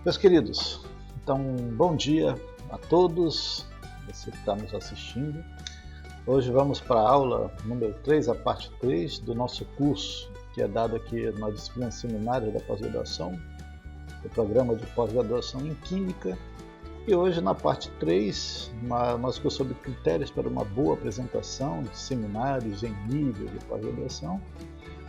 Meus queridos, então bom dia a todos, você que está nos assistindo. Hoje vamos para a aula número 3, a parte 3 do nosso curso, que é dado aqui na disciplina seminária da pós-graduação, do programa de pós-graduação em Química. E hoje na parte 3, nós discutimos sobre critérios para uma boa apresentação de seminários em nível de pós-graduação.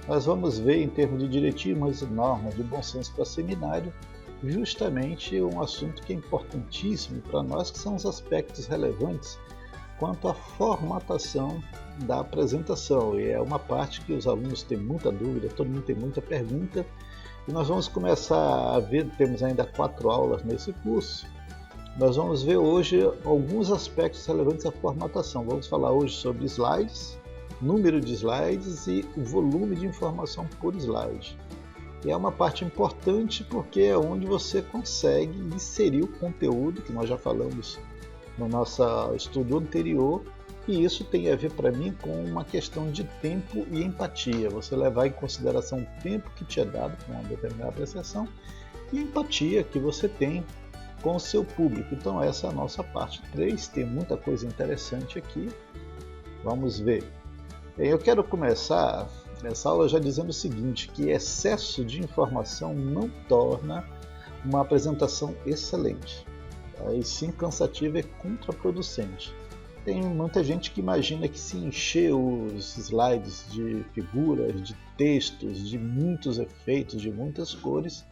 Nós vamos ver em termos de diretivas e normas de bom senso para seminário, justamente um assunto que é importantíssimo para nós, que são os aspectos relevantes quanto à formatação da apresentação. E é uma parte que os alunos têm muita dúvida, todo mundo tem muita pergunta. E nós vamos começar a ver, temos ainda 4 aulas nesse curso. Nós vamos ver hoje alguns aspectos relevantes à formatação. Vamos falar hoje sobre slides, número de slides e o volume de informação por slide. E é uma parte importante porque é onde você consegue inserir o conteúdo, que nós já falamos no nosso estudo anterior, e isso tem a ver para mim com uma questão de tempo e empatia. Você levar em consideração o tempo que te é dado para uma determinada apreciação e a empatia que você tem com o seu público. Então essa é a nossa parte 3, tem muita coisa interessante aqui. Vamos ver. Eu quero começar essa aula já dizendo o seguinte, que excesso de informação não torna uma apresentação excelente, e sim cansativa e contraproducente. Tem muita gente que imagina que se encher os slides de figuras, de textos, de muitos efeitos, de muitas cores,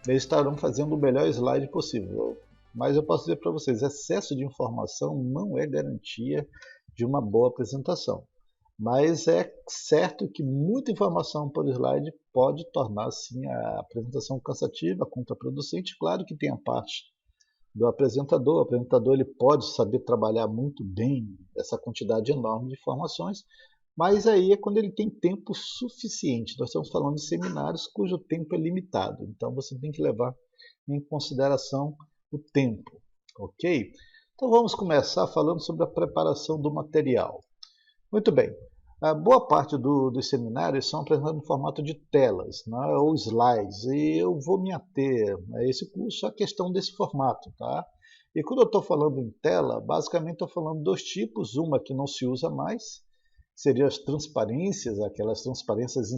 eles estarão fazendo o melhor slide possível. Mas eu posso dizer para vocês, excesso de informação não é garantia de uma boa apresentação. Mas é certo que muita informação por slide pode tornar sim a apresentação cansativa, contraproducente. Claro que tem a parte do apresentador. O apresentador ele pode saber trabalhar muito bem essa quantidade enorme de informações, mas aí é quando ele tem tempo suficiente. Nós estamos falando de seminários cujo tempo é limitado, então você tem que levar em consideração o tempo, ok? Então vamos começar falando sobre a preparação do material. Muito bem, a boa parte dos seminários são apresentados no formato de telas, né, ou slides, e eu vou me ater a esse curso à questão desse formato. Tá? E quando eu estou falando em tela, basicamente estou falando de 2 tipos, uma que não se usa mais, seriam as transparências, aquelas transparências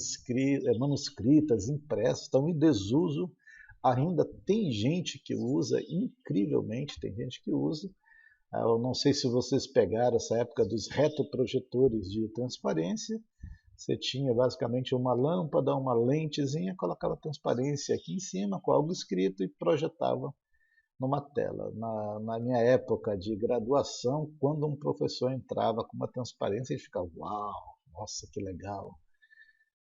manuscritas, impressas, estão em desuso, ainda tem gente que usa, incrivelmente tem gente que usa. Eu não sei se vocês pegaram essa época dos retroprojetores de transparência. Você tinha basicamente uma lâmpada, uma lentezinha, colocava transparência aqui em cima com algo escrito e projetava numa tela. Na minha época de graduação, quando um professor entrava com uma transparência, ele ficava, uau, nossa, que legal.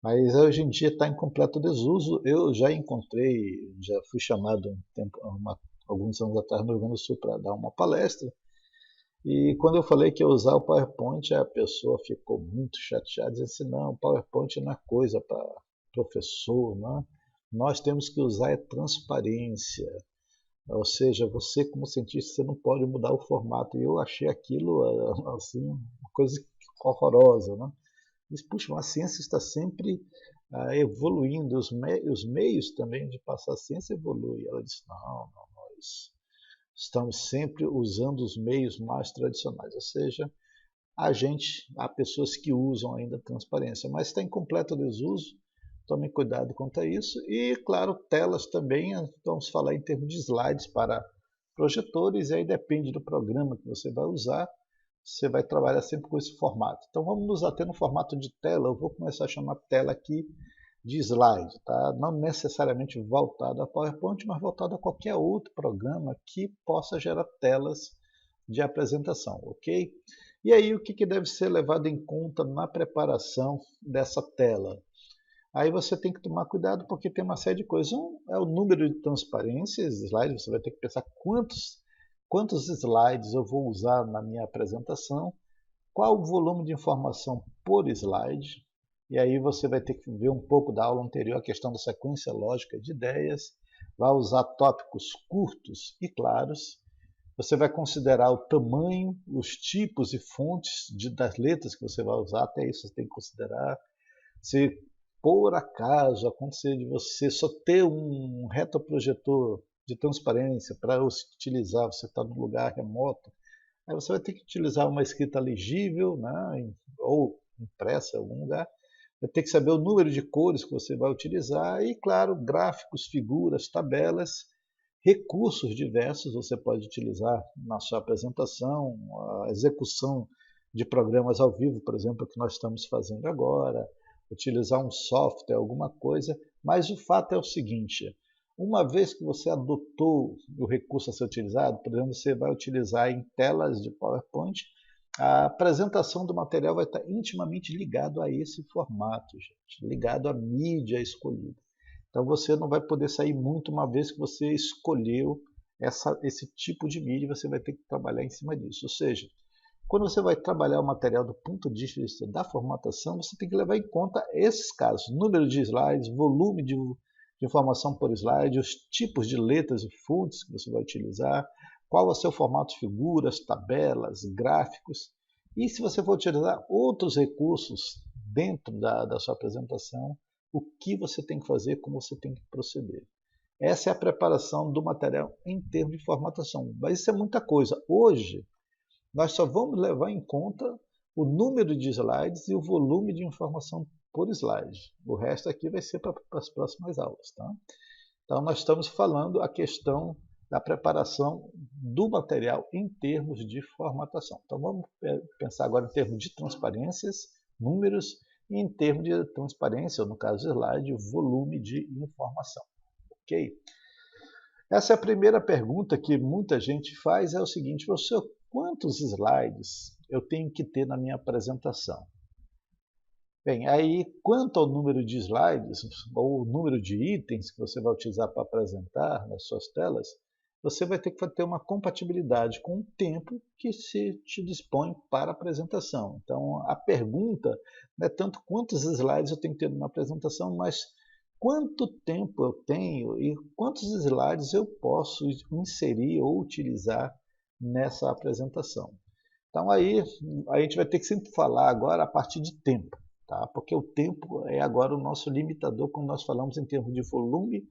Mas hoje em dia está em completo desuso. Eu já encontrei, já fui chamado alguns anos atrás no Rio Grande do Sul para dar uma palestra. E quando eu falei que ia usar o PowerPoint, a pessoa ficou muito chateada, dizendo assim, não, o PowerPoint não é coisa para professor, não. Nós temos que usar transparência. Ou seja, você como cientista, você não pode mudar o formato. E eu achei aquilo assim, uma coisa horrorosa. Né? Mas, puxa, a ciência está sempre evoluindo, os meios também de passar a ciência evoluem. Ela disse, não, nós estamos sempre usando os meios mais tradicionais, ou seja, há pessoas que usam ainda transparência, mas está em completo desuso, tomem cuidado quanto a isso. E, claro, telas também, vamos falar em termos de slides para projetores, e aí depende do programa que você vai usar, você vai trabalhar sempre com esse formato. Então vamos nos ater no formato de tela, eu vou começar a chamar tela aqui de slide, tá? Não necessariamente voltado a PowerPoint, mas voltado a qualquer outro programa que possa gerar telas de apresentação, ok? E aí o que deve ser levado em conta na preparação dessa tela? Aí você tem que tomar cuidado porque tem uma série de coisas. Um é o número de transparências, slides, você vai ter que pensar quantos slides eu vou usar na minha apresentação, qual o volume de informação por slide. E aí você vai ter que ver um pouco da aula anterior, a questão da sequência lógica de ideias, vai usar tópicos curtos e claros, você vai considerar o tamanho, os tipos e fontes das letras que você vai usar, até isso você tem que considerar. Se por acaso acontecer de você só ter um retroprojetor de transparência para utilizar, você está num lugar remoto, aí você vai ter que utilizar uma escrita legível, né, ou impressa em algum lugar, vai ter que saber o número de cores que você vai utilizar e, claro, gráficos, figuras, tabelas, recursos diversos você pode utilizar na sua apresentação, a execução de programas ao vivo, por exemplo, que nós estamos fazendo agora, utilizar um software, alguma coisa, mas o fato é o seguinte, uma vez que você adotou o recurso a ser utilizado, por exemplo, você vai utilizar em telas de PowerPoint, a apresentação do material vai estar intimamente ligado a esse formato, gente, ligado à mídia escolhida. Então você não vai poder sair muito uma vez que você escolheu esse tipo de mídia, você vai ter que trabalhar em cima disso. Ou seja, quando você vai trabalhar o material do ponto de vista da formatação, você tem que levar em conta esses casos, número de slides, volume de informação por slide, os tipos de letras e fontes que você vai utilizar, qual vai ser o formato de figuras, tabelas, gráficos, e se você for utilizar outros recursos dentro da sua apresentação, o que você tem que fazer, como você tem que proceder. Essa é a preparação do material em termos de formatação, mas isso é muita coisa. Hoje, nós só vamos levar em conta o número de slides e o volume de informação por slide. O resto aqui vai ser para as próximas aulas. Tá? Então, nós estamos falando a questão da preparação do material em termos de formatação. Então, vamos pensar agora em termos de transparências, números, e em termos de transparência, ou no caso do slide, o volume de informação. Ok? Essa é a primeira pergunta que muita gente faz, é o seguinte, professor, quantos slides eu tenho que ter na minha apresentação? Bem, aí quanto ao número de slides, ou o número de itens que você vai utilizar para apresentar nas suas telas, você vai ter que ter uma compatibilidade com o tempo que se te dispõe para a apresentação. Então, a pergunta não é tanto quantos slides eu tenho que ter numa apresentação, mas quanto tempo eu tenho e quantos slides eu posso inserir ou utilizar nessa apresentação. Então, aí a gente vai ter que sempre falar agora a partir de tempo, tá? Porque o tempo é agora o nosso limitador, como nós falamos em termos de volume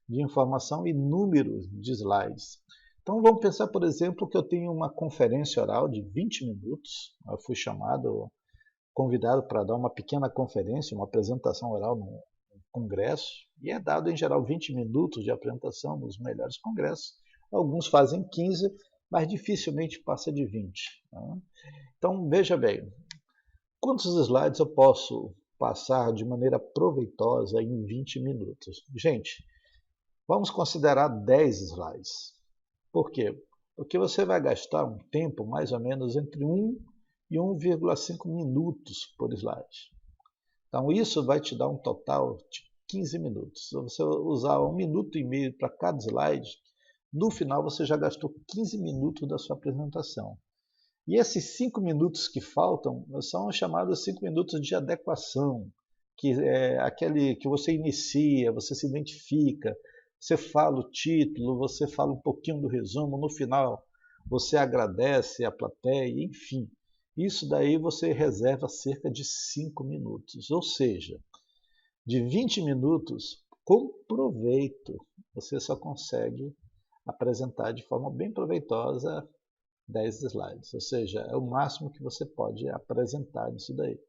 de informação e número de slides. Então vamos pensar, por exemplo, que eu tenho uma conferência oral de 20 minutos. Eu fui convidado para dar uma pequena conferência, uma apresentação oral num congresso, e é dado em geral 20 minutos de apresentação nos melhores congressos. Alguns fazem 15, mas dificilmente passa de 20. Tá? Então veja bem, quantos slides eu posso passar de maneira proveitosa em 20 minutos? Gente, vamos considerar 10 slides. Por quê? Porque você vai gastar um tempo mais ou menos entre 1 e 1,5 minutos por slide. Então isso vai te dar um total de 15 minutos. Se você usar 1,5 minutos para cada slide, no final você já gastou 15 minutos da sua apresentação. E esses 5 minutos que faltam são os chamados 5 minutos de adequação, que é aquele que você inicia, você se identifica, você fala o título, você fala um pouquinho do resumo, no final você agradece a plateia, enfim. Isso daí você reserva cerca de 5 minutos. Ou seja, de 20 minutos, com proveito, você só consegue apresentar de forma bem proveitosa 10 slides. Ou seja, é o máximo que você pode apresentar nisso daí.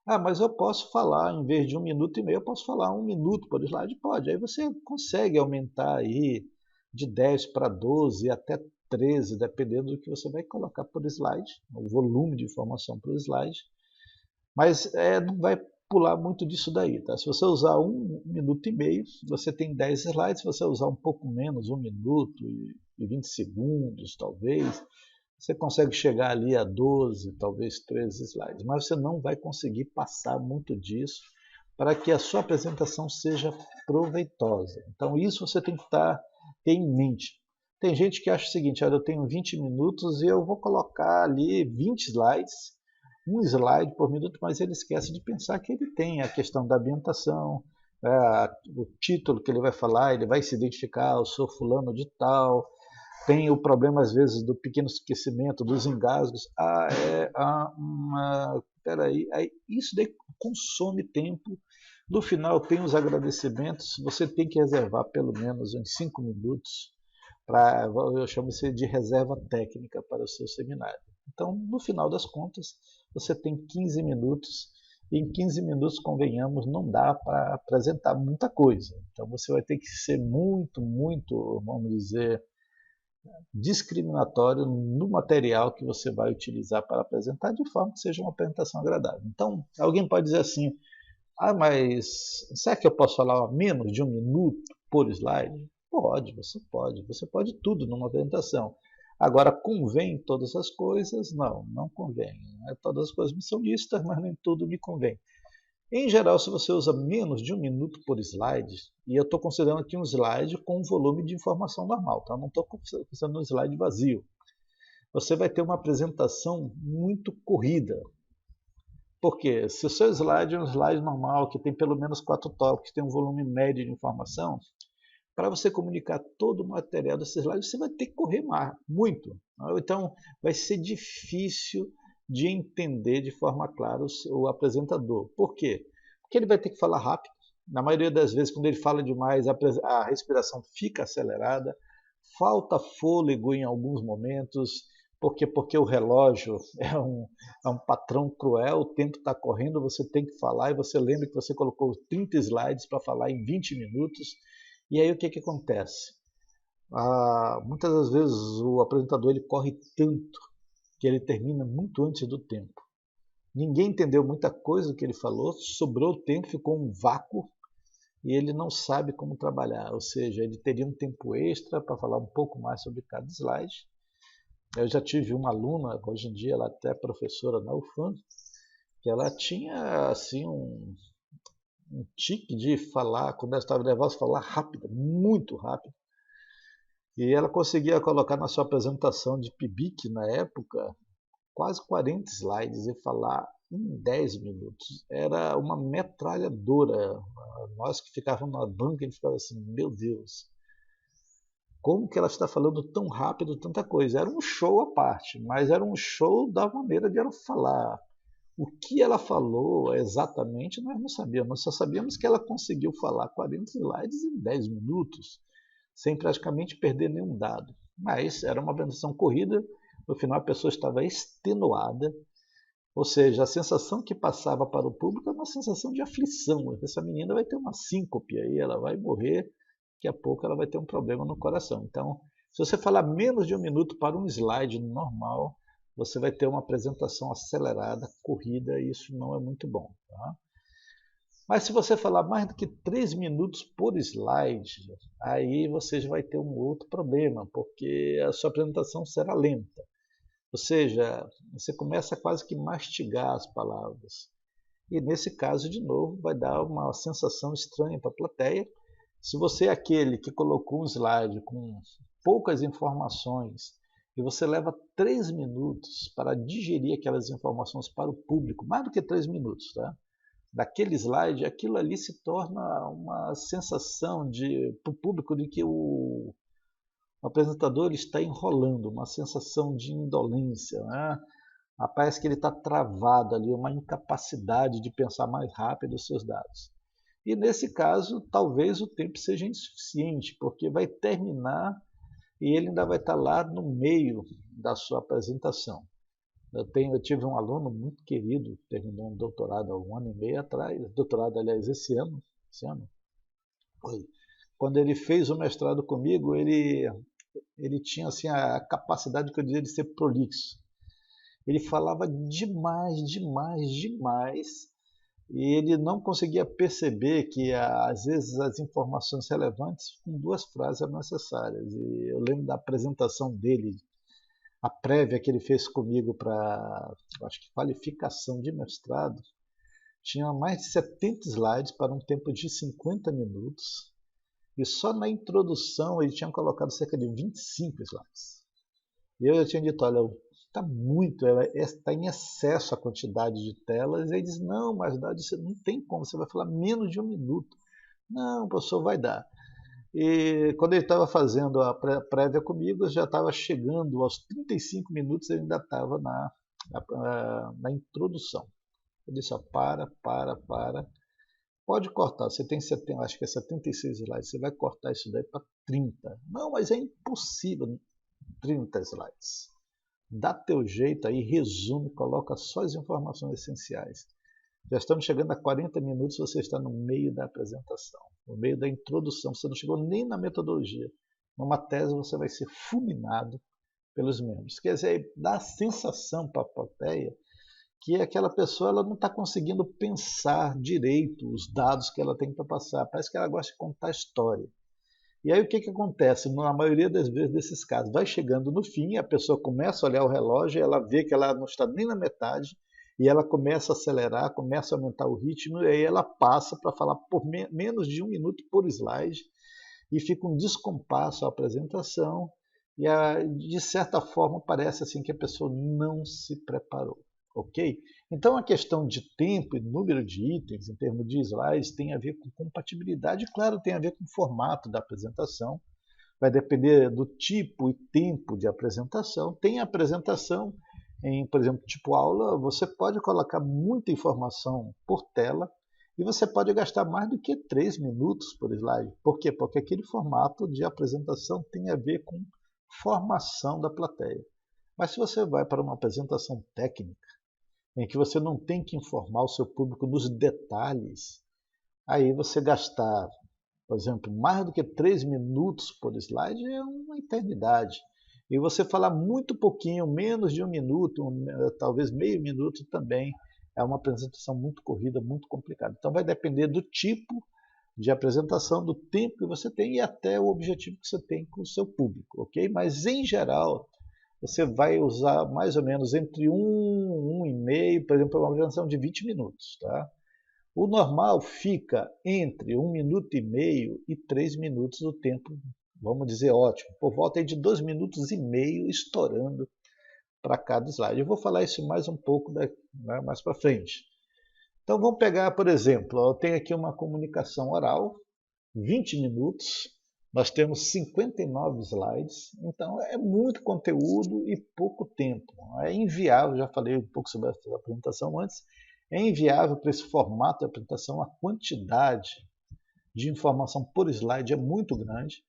Ah, mas eu posso falar, em vez de 1,5 minutos, eu posso falar 1 minuto por slide? Pode. Aí você consegue aumentar aí de 10 para 12 até 13, dependendo do que você vai colocar por slide, o volume de informação por slide. Mas não vai pular muito disso daí. Tá? Se você usar 1,5 minutos, você tem 10 slides. Se você usar um pouco menos, 1 minuto e 20 segundos, talvez, você consegue chegar ali a 12, talvez 13 slides, mas você não vai conseguir passar muito disso para que a sua apresentação seja proveitosa. Então isso você tem que ter em mente. Tem gente que acha o seguinte, olha, eu tenho 20 minutos e eu vou colocar ali 20 slides, um slide por minuto, mas ele esquece de pensar que ele tem a questão da ambientação, o título que ele vai falar, ele vai se identificar, eu sou fulano de tal, tem o problema, às vezes, do pequeno esquecimento, dos engasgos. Peraí, isso daí consome tempo. No final, tem os agradecimentos. Você tem que reservar pelo menos uns 5 minutos eu chamo isso de reserva técnica para o seu seminário. Então, no final das contas, você tem 15 minutos, e em 15 minutos, convenhamos, não dá para apresentar muita coisa. Então, você vai ter que ser muito, vamos dizer, discriminatório no material que você vai utilizar para apresentar, de forma que seja uma apresentação agradável. Então, alguém pode dizer assim, mas será que eu posso falar menos de 1 minuto por slide? Pode, você pode. Você pode tudo numa apresentação. Agora, convém todas as coisas? Não, não convém. Todas as coisas me são listas, mas nem tudo me convém. Em geral, se você usa menos de 1 minuto por slide, e eu estou considerando aqui um slide com um volume de informação normal, tá? Não estou considerando um slide vazio. Você vai ter uma apresentação muito corrida. Porque se o seu slide é um slide normal, que tem pelo menos 4 tópicos, tem um volume médio de informação, para você comunicar todo o material desse slide, você vai ter que correr muito. Então, vai ser difícil de entender de forma clara o apresentador. Por quê? Porque ele vai ter que falar rápido. Na maioria das vezes, quando ele fala demais, a respiração fica acelerada, falta fôlego em alguns momentos, porque o relógio é um patrão cruel, o tempo está correndo, você tem que falar, e você lembra que você colocou 30 slides para falar em 20 minutos, e aí o que acontece? Muitas das vezes o apresentador ele corre tanto que ele termina muito antes do tempo. Ninguém entendeu muita coisa do que ele falou, sobrou o tempo, ficou um vácuo e ele não sabe como trabalhar. Ou seja, ele teria um tempo extra para falar um pouco mais sobre cada slide. Eu já tive uma aluna, hoje em dia ela até é professora na UFAM, que ela tinha assim um tique de falar, quando ela estava nervosa, falar rápido, muito rápido. E ela conseguia colocar na sua apresentação de PIBIC, na época, quase 40 slides e falar em 10 minutos. Era uma metralhadora. Nós que ficávamos na banca, a gente ficava assim, meu Deus, como que ela está falando tão rápido tanta coisa? Era um show à parte, mas era um show da maneira de ela falar. O que ela falou exatamente nós não sabíamos, nós só sabíamos que ela conseguiu falar 40 slides em 10 minutos, sem praticamente perder nenhum dado. Mas era uma apresentação corrida, no final a pessoa estava extenuada, ou seja, a sensação que passava para o público era uma sensação de aflição. Essa menina vai ter uma síncope aí, ela vai morrer, daqui a pouco ela vai ter um problema no coração. Então, se você falar menos de 1 minuto para um slide normal, você vai ter uma apresentação acelerada, corrida, e isso não é muito bom. Tá? Mas se você falar mais do que 3 minutos por slide, aí você já vai ter um outro problema, porque a sua apresentação será lenta. Ou seja, você começa a quase que mastigar as palavras. E nesse caso, de novo, vai dar uma sensação estranha para a plateia. Se você é aquele que colocou um slide com poucas informações e você leva 3 minutos para digerir aquelas informações para o público, mais do que 3 minutos, tá? Daquele slide, aquilo ali se torna uma sensação para o público de que o apresentador está enrolando, uma sensação de indolência, né? Parece que ele está travado ali, uma incapacidade de pensar mais rápido os seus dados. E nesse caso, talvez o tempo seja insuficiente, porque vai terminar e ele ainda vai estar lá no meio da sua apresentação. Eu tive um aluno muito querido, terminou um doutorado há 1 ano e meio atrás, doutorado, aliás, esse ano foi. Quando ele fez o mestrado comigo, ele tinha assim, a capacidade que eu dizia de ser prolixo. Ele falava demais, e ele não conseguia perceber que às vezes as informações relevantes com 2 frases eram necessárias. E eu lembro da apresentação dele, a prévia que ele fez comigo para, acho que qualificação de mestrado, tinha mais de 70 slides para um tempo de 50 minutos. E só na introdução ele tinha colocado cerca de 25 slides. E eu já tinha dito, olha, está muito, está em excesso a quantidade de telas. E ele diz, não, mas não tem como, você vai falar menos de 1 minuto. Não, professor, vai dar. E quando ele estava fazendo a prévia comigo, eu já estava chegando aos 35 minutos, ele ainda estava na introdução. Eu disse, ó, para. pode cortar, você tem 70, acho que é 76 slides, você vai cortar isso daí para 30. Não, mas é impossível 30 slides. Dá teu jeito aí, resume, coloca só as informações essenciais. Já estamos chegando a 40 minutos, você está no meio da apresentação, no meio da introdução, você não chegou nem na metodologia. Numa tese você vai ser fulminado pelos membros. Quer dizer, dá a sensação para a plateia que aquela pessoa ela não está conseguindo pensar direito os dados que ela tem para passar. Parece que ela gosta de contar história. E aí o que acontece? Na maioria das vezes desses casos, vai chegando no fim, a pessoa começa a olhar o relógio, ela vê que ela não está nem na metade, e ela começa a acelerar, começa a aumentar o ritmo, e aí ela passa para falar por menos de 1 minuto por slide, e fica um descompasso a apresentação, e de certa forma parece assim que a pessoa não se preparou. Ok? Então a questão de tempo e número de itens em termos de slides tem a ver com compatibilidade, claro, tem a ver com o formato da apresentação, vai depender do tipo e tempo de apresentação. Tem apresentação em, por exemplo, tipo aula, você pode colocar muita informação por tela e você pode gastar mais do que 3 minutos por slide. Por quê? Porque aquele formato de apresentação tem a ver com formação da plateia. Mas se você vai para uma apresentação técnica, em que você não tem que informar o seu público nos detalhes, aí você gastar, por exemplo, mais do que 3 minutos por slide é uma eternidade. E você falar muito pouquinho, menos de 1 minuto, talvez meio minuto também, é uma apresentação muito corrida, muito complicada. Então vai depender do tipo de apresentação, do tempo que você tem e até o objetivo que você tem com o seu público, ok? Mas em geral, você vai usar mais ou menos entre 1,5, por exemplo, uma apresentação de 20 minutos. Tá? O normal fica entre 1,5 minuto e 3 minutos o tempo, vamos dizer, ótimo. Por volta de 2,5 minutos estourando para cada slide. Eu vou falar isso mais um pouco mais para frente. Então vamos pegar, por exemplo, eu tenho aqui uma comunicação oral, 20 minutos, nós temos 59 slides, então é muito conteúdo e pouco tempo. É inviável, já falei um pouco sobre essa apresentação antes, é inviável para esse formato de apresentação, a quantidade de informação por slide é muito grande.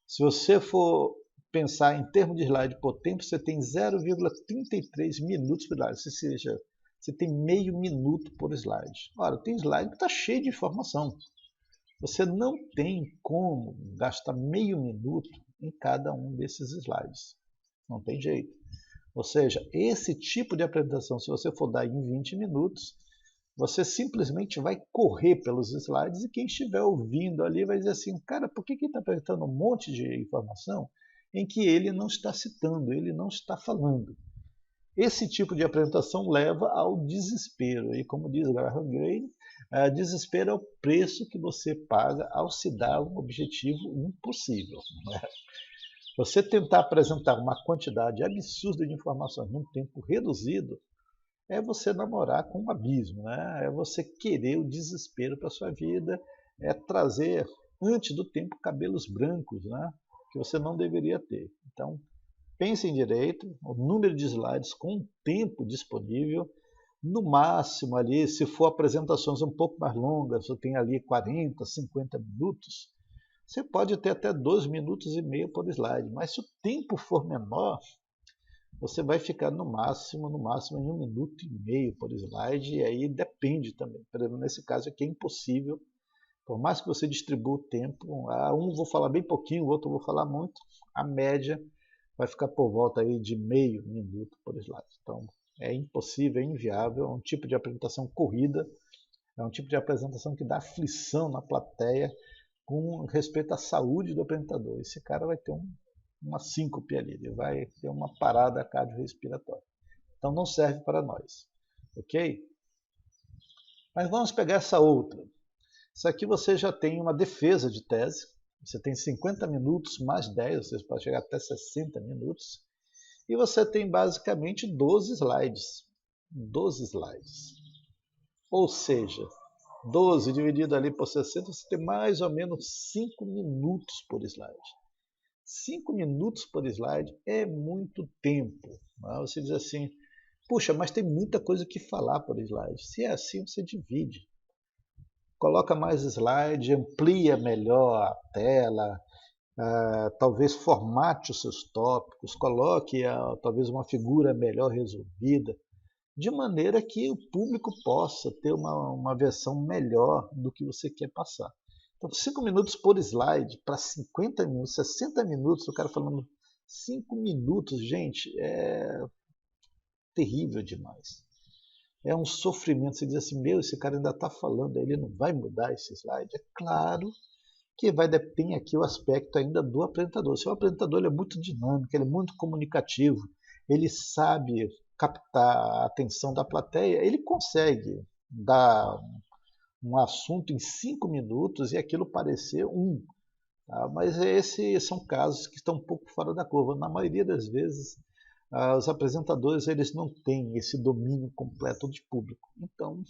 Se você for pensar em termos de slide por tempo, você tem 0,33 minutos por slide, ou seja, você tem meio minuto por slide. Ora, tem slide que está cheio de informação. Você não tem como gastar meio minuto em cada um desses slides. Não tem jeito. Ou seja, esse tipo de apresentação, se você for dar em 20 minutos, você simplesmente vai correr pelos slides e quem estiver ouvindo ali vai dizer assim, cara, por que ele está apresentando um monte de informação em que ele não está citando, ele não está falando? Esse tipo de apresentação leva ao desespero. E como diz Graham Greene, desespero é o preço que você paga ao se dar um objetivo impossível. Não é? Você tentar apresentar uma quantidade absurda de informações num tempo reduzido é você namorar com um abismo, né? É você querer o desespero para a sua vida, é trazer antes do tempo cabelos brancos, né? Que você não deveria ter. Então, pensem direito, o número de slides com o tempo disponível, no máximo ali, se for apresentações um pouco mais longas, você tem ali 40, 50 minutos, você pode ter até 2,5 minutos por slide, mas se o tempo for menor, você vai ficar no máximo em 1,5 minuto por slide, e aí depende também. Por exemplo, nesse caso aqui é impossível, por mais que você distribua o tempo, um vou falar bem pouquinho, o outro vou falar muito, a média vai ficar por volta aí de meio minuto por slide. Então, é impossível, é inviável, é um tipo de apresentação corrida, é um tipo de apresentação que dá aflição na plateia com respeito à saúde do apresentador. Esse cara vai ter uma síncope ali, ele vai ter uma parada cardiorrespiratória. Então, não serve para nós, ok? Mas vamos pegar essa outra. Isso aqui você já tem uma defesa de tese, você tem 50 minutos mais 10, você pode chegar até 60 minutos. E você tem basicamente 12 slides. 12 slides. Ou seja, 12 dividido ali por 60, você tem mais ou menos 5 minutos por slide. 5 minutos por slide é muito tempo. Você diz assim, puxa, mas tem muita coisa que falar por slide. Se é assim, você divide. coloca mais slide, amplia melhor a tela, talvez formate os seus tópicos, coloque talvez uma figura melhor resolvida, de maneira que o público possa ter uma versão melhor do que você quer passar. Então, 5 minutos por slide para 50 minutos, 60 minutos, o cara falando 5 minutos, gente, é terrível demais. É um sofrimento. Você diz assim, esse cara ainda está falando, ele não vai mudar esse slide. É claro que tem aqui o aspecto ainda do apresentador. Se o apresentador ele é muito dinâmico, ele é muito comunicativo, ele sabe captar a atenção da plateia, ele consegue dar um assunto em 5 minutos e aquilo parecer tá? Mas esses são casos que estão um pouco fora da curva. Na maioria das vezes, os apresentadores eles não têm esse domínio completo de público. Então,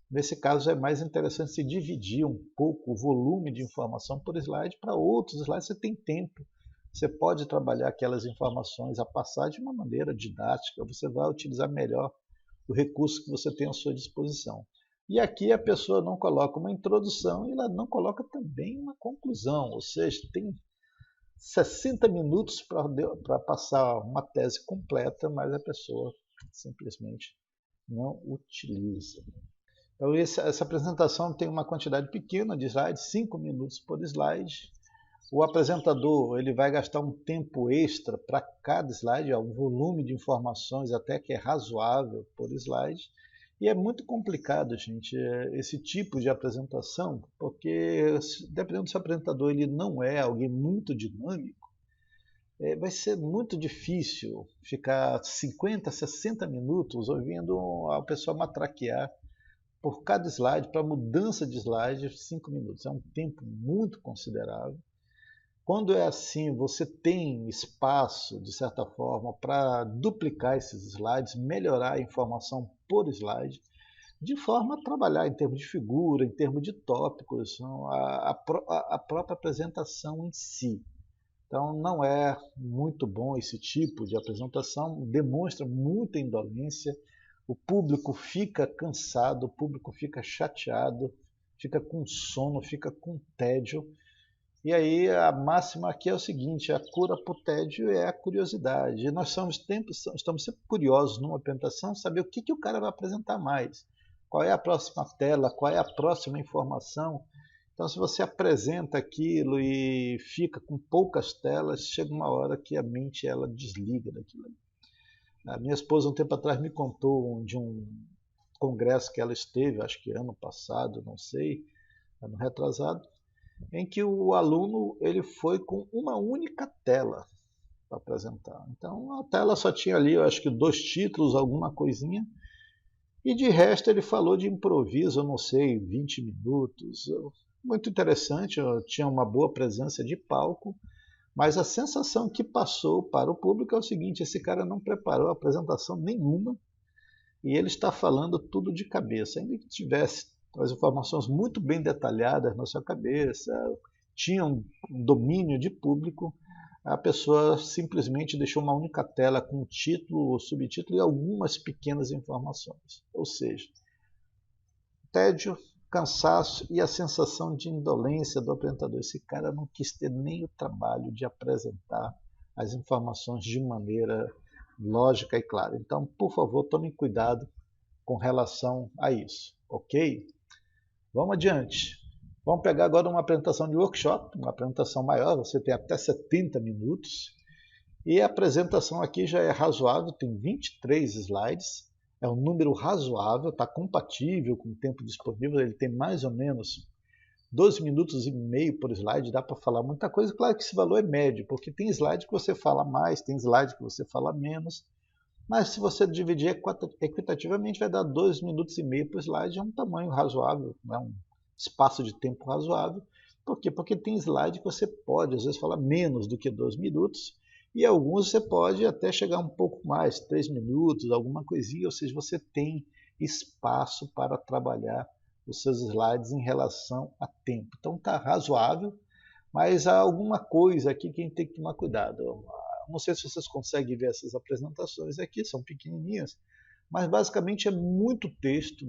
nesse caso, é mais interessante se dividir um pouco o volume de informação por slide. Para outros slides você tem tempo. Você pode trabalhar aquelas informações a passar de uma maneira didática. Você vai utilizar melhor o recurso que você tem à sua disposição. E aqui a pessoa não coloca uma introdução e ela não coloca também uma conclusão. Ou seja, tem 60 minutos para passar uma tese completa, mas a pessoa simplesmente não utiliza. Então, essa apresentação tem uma quantidade pequena de slides, 5 minutos por slide. O apresentador ele vai gastar um tempo extra para cada slide, um volume de informações até que é razoável por slide. E é muito complicado, gente, esse tipo de apresentação, porque dependendo se o apresentador ele não é alguém muito dinâmico, vai ser muito difícil ficar 50, 60 minutos ouvindo a pessoa matraquear por cada slide, para mudança de slide, 5 minutos. É um tempo muito considerável. Quando é assim, você tem espaço, de certa forma, para duplicar esses slides, melhorar a informação por slide, de forma a trabalhar em termos de figura, em termos de tópicos, a própria apresentação em si. Então, não é muito bom esse tipo de apresentação, demonstra muita indolência, o público fica cansado, o público fica chateado, fica com sono, fica com tédio. E aí a máxima aqui é o seguinte, a cura para o tédio é a curiosidade. E nós estamos sempre curiosos numa apresentação, saber o que o cara vai apresentar mais. Qual é a próxima tela, qual é a próxima informação. Então se você apresenta aquilo e fica com poucas telas, chega uma hora que a mente ela desliga daquilo. A minha esposa um tempo atrás me contou de um congresso que ela esteve, acho que ano passado, não sei, ano retrasado, em que o aluno ele foi com uma única tela para apresentar. Então a tela só tinha ali, eu acho que 2 títulos, alguma coisinha, e de resto ele falou de improviso, eu não sei, 20 minutos. Muito interessante, tinha uma boa presença de palco, mas a sensação que passou para o público é o seguinte, esse cara não preparou apresentação nenhuma e ele está falando tudo de cabeça. Ainda que tivesse as informações muito bem detalhadas na sua cabeça, tinha um domínio de público, a pessoa simplesmente deixou uma única tela com título, subtítulo e algumas pequenas informações. Ou seja, tédio, cansaço e a sensação de indolência do apresentador. Esse cara não quis ter nem o trabalho de apresentar as informações de maneira lógica e clara. Então, por favor, tomem cuidado com relação a isso, ok? Vamos adiante. Vamos pegar agora uma apresentação de workshop, uma apresentação maior, você tem até 70 minutos. E a apresentação aqui já é razoável, tem 23 slides. É um número razoável, está compatível com o tempo disponível, ele tem mais ou menos 12 minutos e meio por slide, dá para falar muita coisa. Claro que esse valor é médio, porque tem slide que você fala mais, tem slide que você fala menos, mas se você dividir equitativamente vai dar 2 minutos e meio por slide, é um tamanho razoável, é um espaço de tempo razoável. Por quê? Porque tem slide que você pode às vezes falar menos do que 2 minutos, e alguns você pode até chegar um pouco mais, 3 minutos, alguma coisinha, ou seja, você tem espaço para trabalhar os seus slides em relação a tempo. Então está razoável, mas há alguma coisa aqui que a gente tem que tomar cuidado. Não sei se vocês conseguem ver essas apresentações aqui, são pequenininhas, mas basicamente é muito texto,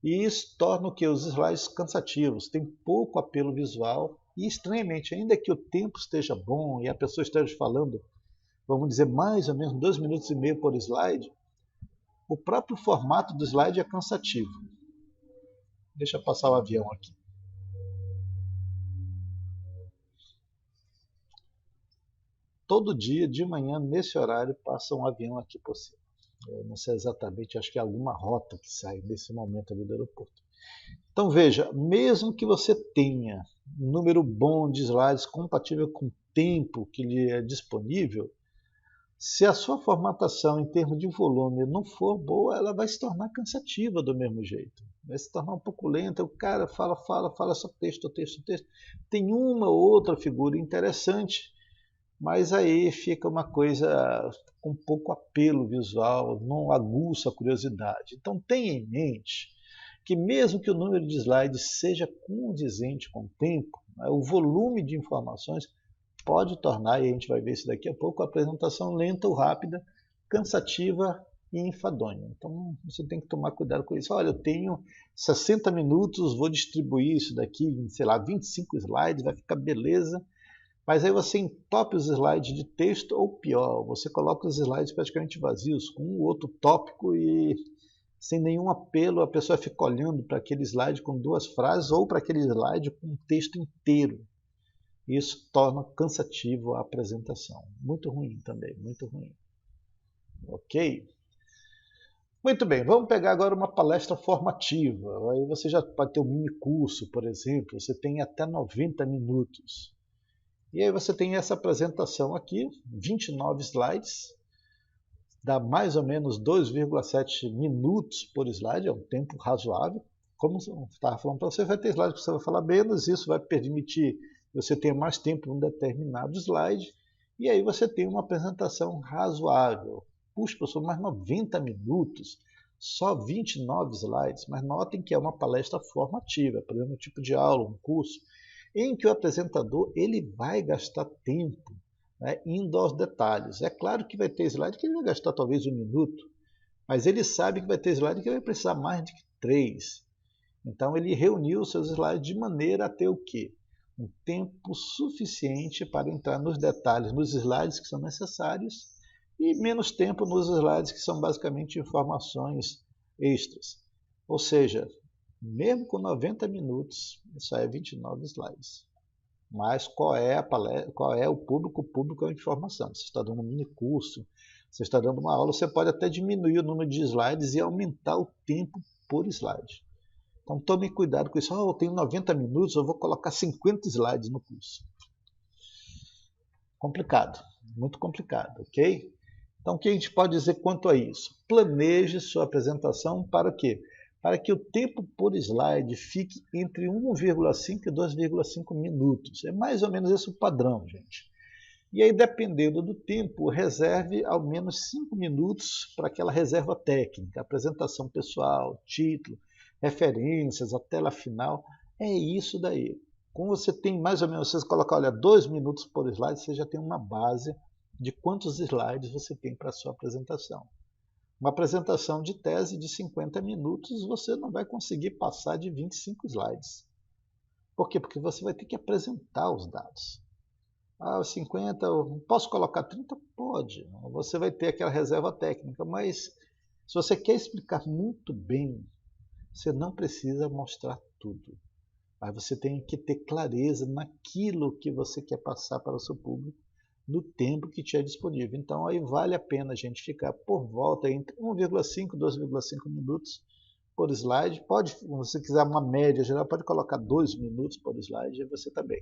E isso torna o que? Os slides cansativos, tem pouco apelo visual e, estranhamente, ainda que o tempo esteja bom e a pessoa esteja falando, vamos dizer, mais ou menos 2 minutos e meio por slide, o próprio formato do slide é cansativo. Deixa eu passar o avião aqui. Todo dia, de manhã, nesse horário, passa um avião aqui por cima. Eu não sei exatamente, acho que é alguma rota que sai nesse momento ali do aeroporto. Então veja, mesmo que você tenha um número bom de slides compatível com o tempo que lhe é disponível, se a sua formatação em termos de volume não for boa, ela vai se tornar cansativa do mesmo jeito. Vai se tornar um pouco lenta, o cara fala só texto. Tem uma ou outra figura interessante, mas aí fica uma coisa com pouco apelo visual, não aguça a curiosidade. Então tenha em mente que mesmo que o número de slides seja condizente com o tempo, né, o volume de informações pode tornar, e a gente vai ver isso daqui a pouco, a apresentação lenta ou rápida, cansativa e enfadonha. Então você tem que tomar cuidado com isso. Olha, eu tenho 60 minutos, vou distribuir isso daqui em, sei lá, 25 slides, vai ficar beleza. Mas aí você entope os slides de texto, ou pior, você coloca os slides praticamente vazios, com um outro tópico e sem nenhum apelo, a pessoa fica olhando para aquele slide com 2 frases ou para aquele slide com um texto inteiro. Isso torna cansativo a apresentação. Muito ruim também, muito ruim. Ok? Muito bem, vamos pegar agora uma palestra formativa. Aí você já pode ter um mini curso, por exemplo, você tem até 90 minutos. E aí você tem essa apresentação aqui, 29 slides, dá mais ou menos 2,7 minutos por slide, é um tempo razoável. Como eu estava falando para você, vai ter slides que você vai falar menos, isso vai permitir que você tenha mais tempo em um determinado slide, e aí você tem uma apresentação razoável. Puxa, professor, mais 90 minutos, só 29 slides, mas notem que é uma palestra formativa, por exemplo, um tipo de aula, um curso, em que o apresentador ele vai gastar tempo, né, indo aos detalhes. É claro que vai ter slide que ele vai gastar talvez 1 minuto, mas ele sabe que vai ter slide que vai precisar mais de 3. Então ele reuniu os seus slides de maneira a ter o quê? Um tempo suficiente para entrar nos detalhes, nos slides que são necessários, e menos tempo nos slides que são basicamente informações extras. Ou seja, mesmo com 90 minutos, só é 29 slides. Mas qual é o público? O público é a informação. Você está dando um mini curso, você está dando uma aula, você pode até diminuir o número de slides e aumentar o tempo por slide. Então tome cuidado com isso. Eu tenho 90 minutos, eu vou colocar 50 slides no curso. Complicado, muito complicado, ok? Então o que a gente pode dizer quanto a isso? Planeje sua apresentação para quê? Para que o tempo por slide fique entre 1,5 e 2,5 minutos. É mais ou menos esse o padrão, gente. E aí, dependendo do tempo, reserve ao menos 5 minutos para aquela reserva técnica, apresentação pessoal, título, referências, a tela final. É isso daí. Como você tem mais ou menos, você colocar, olha, 2 minutos por slide, você já tem uma base de quantos slides você tem para a sua apresentação. Uma apresentação de tese de 50 minutos, você não vai conseguir passar de 25 slides. Por quê? Porque você vai ter que apresentar os dados. 50, posso colocar 30? Pode. Você vai ter aquela reserva técnica, mas se você quer explicar muito bem, você não precisa mostrar tudo. Mas você tem que ter clareza naquilo que você quer passar para o seu público no tempo que te é disponível. Então aí vale a pena a gente ficar por volta entre 1,5 e 2,5 minutos por slide. Pode, se você quiser uma média geral, pode colocar 2 minutos por slide e você está bem.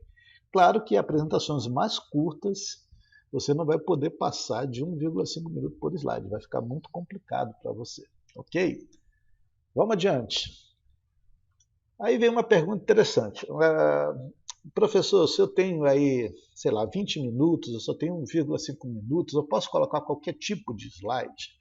Claro que apresentações mais curtas você não vai poder passar de 1,5 minutos por slide, vai ficar muito complicado para você, ok? Vamos adiante. Aí vem uma pergunta interessante. Professor, se eu tenho aí, sei lá, 20 minutos, eu só tenho 1,5 minutos, eu posso colocar qualquer tipo de slide?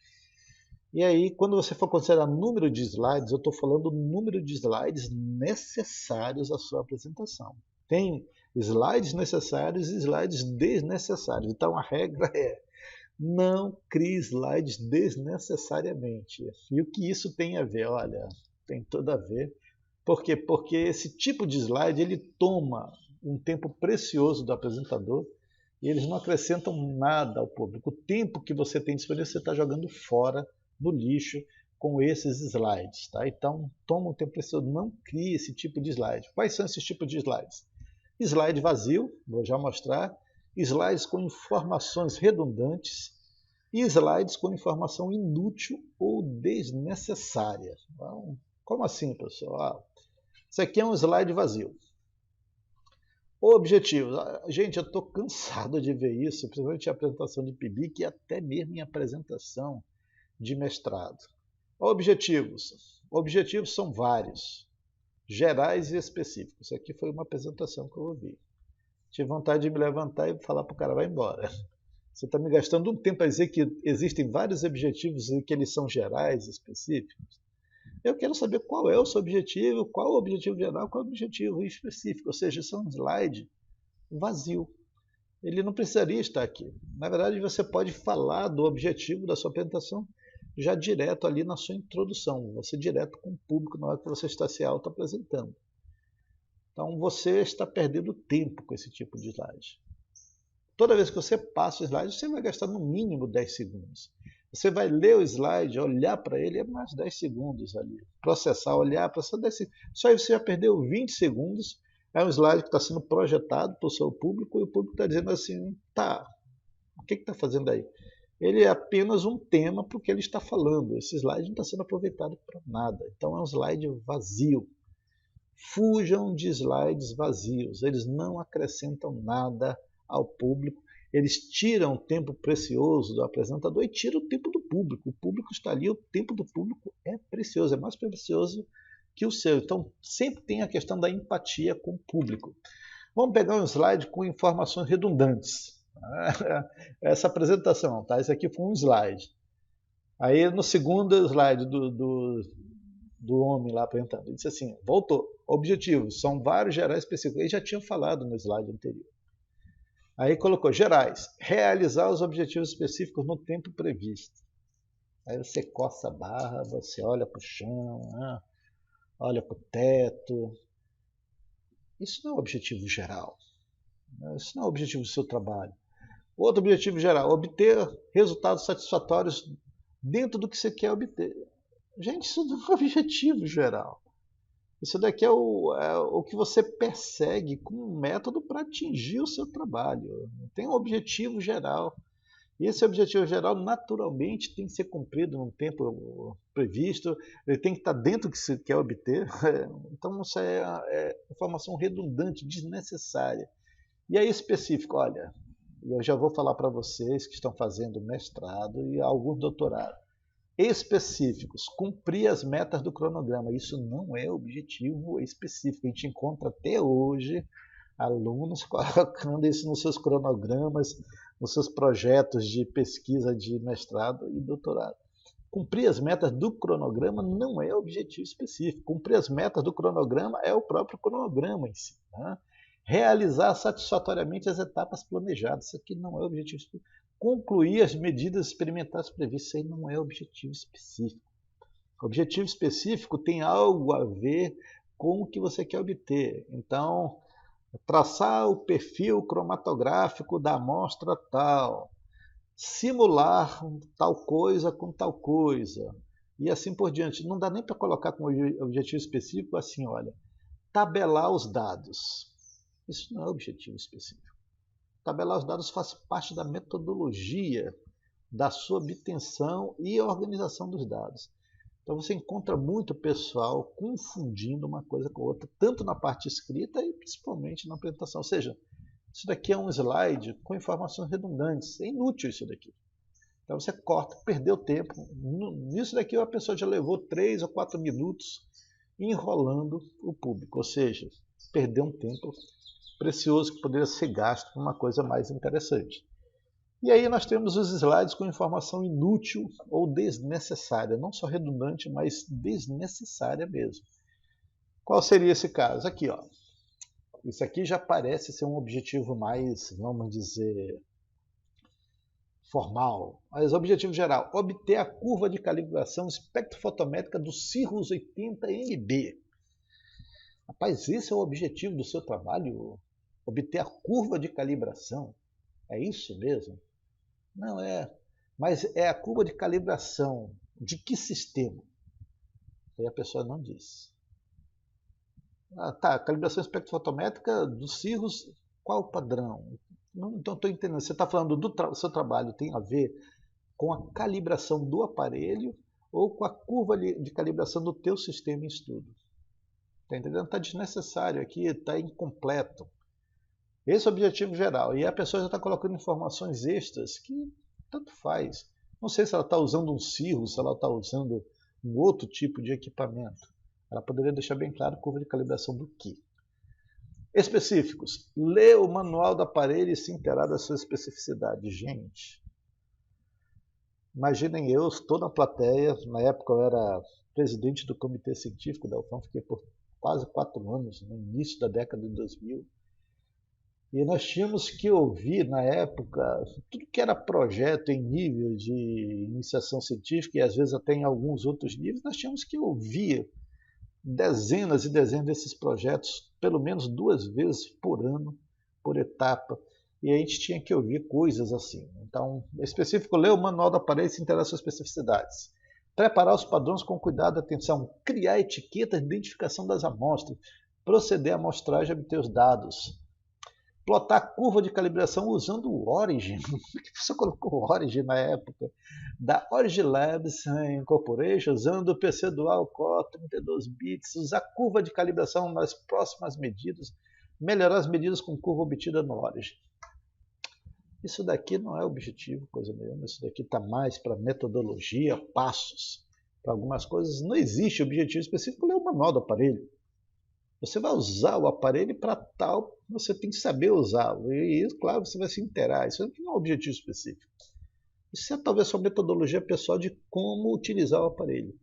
E aí, quando você for considerar número de slides, eu estou falando do número de slides necessários à sua apresentação. Tem slides necessários e slides desnecessários. Então a regra é: não crie slides desnecessariamente. E o que isso tem a ver? Olha, tem tudo a ver. Por quê? Porque esse tipo de slide ele toma um tempo precioso do apresentador e eles não acrescentam nada ao público. O tempo que você tem disponível você está jogando fora no lixo com esses slides. Tá? Então, toma um tempo precioso, não crie esse tipo de slide. Quais são esses tipos de slides? Slide vazio, vou já mostrar. Slides com informações redundantes e slides com informação inútil ou desnecessária. Então, como assim, pessoal? Isso aqui é um slide vazio. Objetivos. Gente, eu estou cansado de ver isso, principalmente em apresentação de PIBIC e até mesmo em apresentação de mestrado. Objetivos. Objetivos são vários, gerais e específicos. Isso aqui foi uma apresentação que eu ouvi. Tive vontade de me levantar e falar para o cara, vai embora. Você está me gastando um tempo a dizer que existem vários objetivos e que eles são gerais, específicos. Eu quero saber qual é o seu objetivo, qual é o objetivo geral, qual é o objetivo específico. Ou seja, isso é um slide vazio. Ele não precisaria estar aqui. Na verdade, você pode falar do objetivo da sua apresentação já direto ali na sua introdução. Você direto com o público na hora que você está se auto-apresentando. Então, você está perdendo tempo com esse tipo de slide. Toda vez que você passa o slide, você vai gastar no mínimo 10 segundos. Você vai ler o slide, olhar para ele, é mais 10 segundos ali. Processar, olhar, processar 10 segundos. Só aí você já perdeu 20 segundos. É um slide que está sendo projetado para o seu público e o público está dizendo assim, tá, o que está fazendo aí? Ele é apenas um tema para o que ele está falando. Esse slide não está sendo aproveitado para nada. Então é um slide vazio. Fujam de slides vazios. Eles não acrescentam nada ao público. Eles tiram o tempo precioso do apresentador e tiram o tempo do público. O público está ali, o tempo do público é precioso, é mais precioso que o seu. Então, sempre tem a questão da empatia com o público. Vamos pegar um slide com informações redundantes. Essa apresentação, tá? Esse aqui foi um slide. Aí, no segundo slide do homem lá apresentando, ele disse assim, voltou. Objetivos, são vários gerais específicos. Ele já tinha falado no slide anterior. Aí colocou gerais, realizar os objetivos específicos no tempo previsto. Aí você coça a barra, você olha para o chão, olha para o teto. Isso não é o objetivo geral. Isso não é o objetivo do seu trabalho. Outro objetivo geral, obter resultados satisfatórios dentro do que você quer obter. Gente, isso não é o objetivo geral. Isso daqui é o que você persegue como um método para atingir o seu trabalho. Tem um objetivo geral. E esse objetivo geral, naturalmente, tem que ser cumprido num tempo previsto, ele tem que estar dentro do que você quer obter. Então, isso é informação redundante, desnecessária. E aí, específico, olha, eu já vou falar para vocês que estão fazendo mestrado e alguns doutorados. Específicos, cumprir as metas do cronograma. Isso não é objetivo específico. A gente encontra até hoje alunos colocando isso nos seus cronogramas, nos seus projetos de pesquisa de mestrado e doutorado. Cumprir as metas do cronograma não é objetivo específico. Cumprir as metas do cronograma é o próprio cronograma em si. Tá? Realizar satisfatoriamente as etapas planejadas. Isso aqui não é objetivo específico. Concluir as medidas experimentais previstas. Isso aí não é objetivo específico. Objetivo específico tem algo a ver com o que você quer obter. Então, traçar o perfil cromatográfico da amostra tal, simular tal coisa com tal coisa, e assim por diante. Não dá nem para colocar como objetivo específico assim, olha, tabelar os dados. Isso não é objetivo específico. Tabelar os dados faz parte da metodologia da sua obtenção e organização dos dados. Então você encontra muito pessoal confundindo uma coisa com outra, tanto na parte escrita e principalmente na apresentação. Ou seja, isso daqui é um slide com informações redundantes. É inútil isso daqui. Então você corta, perdeu tempo. Nisso daqui a pessoa já levou 3 ou 4 minutos enrolando o público. Ou seja, perdeu um tempo precioso que poderia ser gasto para uma coisa mais interessante. E aí nós temos os slides com informação inútil ou desnecessária, não só redundante, mas desnecessária mesmo. Qual seria esse caso? Aqui, ó. Isso aqui já parece ser um objetivo mais, vamos dizer, formal. Mas objetivo geral, obter a curva de calibração espectrofotométrica do Cirrus 80MB. Rapaz, esse é o objetivo do seu trabalho? Obter a curva de calibração? É isso mesmo? Não é. Mas é a curva de calibração de que sistema? Aí a pessoa não diz. Tá, calibração espectrofotométrica do Cirrus, qual o padrão? Não estou entendendo. Você está falando do seu trabalho tem a ver com a calibração do aparelho ou com a curva de calibração do teu sistema em estudo? Está entendendo? Está desnecessário aqui, está incompleto. Esse é o objetivo geral. E a pessoa já está colocando informações extras que tanto faz. Não sei se ela está usando um Cirrus, se ela está usando um outro tipo de equipamento. Ela poderia deixar bem claro curva de calibração do que. Específicos. Lê o manual do aparelho e se inteirar da sua especificidade. Gente, imaginem eu, estou na plateia. Na época eu era presidente do comitê científico da UFAM, fiquei por quase 4 anos, no início da década de 2000. E nós tínhamos que ouvir, na época, tudo que era projeto em nível de iniciação científica, e às vezes até em alguns outros níveis, nós tínhamos que ouvir dezenas e dezenas desses projetos, pelo menos 2 vezes por ano, por etapa, e a gente tinha que ouvir coisas assim. Então, específico, ler o manual do aparelho e se inteirar das suas especificidades. Preparar os padrões com cuidado e atenção. Criar etiquetas de identificação das amostras. Proceder à amostragem e obter os dados. Plotar a curva de calibração usando o Origin. Por que você colocou o Origin na época? Da Origin Labs Incorporation, usando o PC Dual Core 32 bits, usar a curva de calibração nas próximas medidas, melhorar as medidas com curva obtida no Origin. Isso daqui não é objetivo, coisa nenhuma. Isso daqui está mais para metodologia, passos. Para algumas coisas não existe objetivo específico, ler o manual do aparelho. Você vai usar o aparelho para tal, você tem que saber usá-lo. E, claro, você vai se inteirar. Isso não é um objetivo específico. Isso é talvez sua metodologia pessoal de como utilizar o aparelho.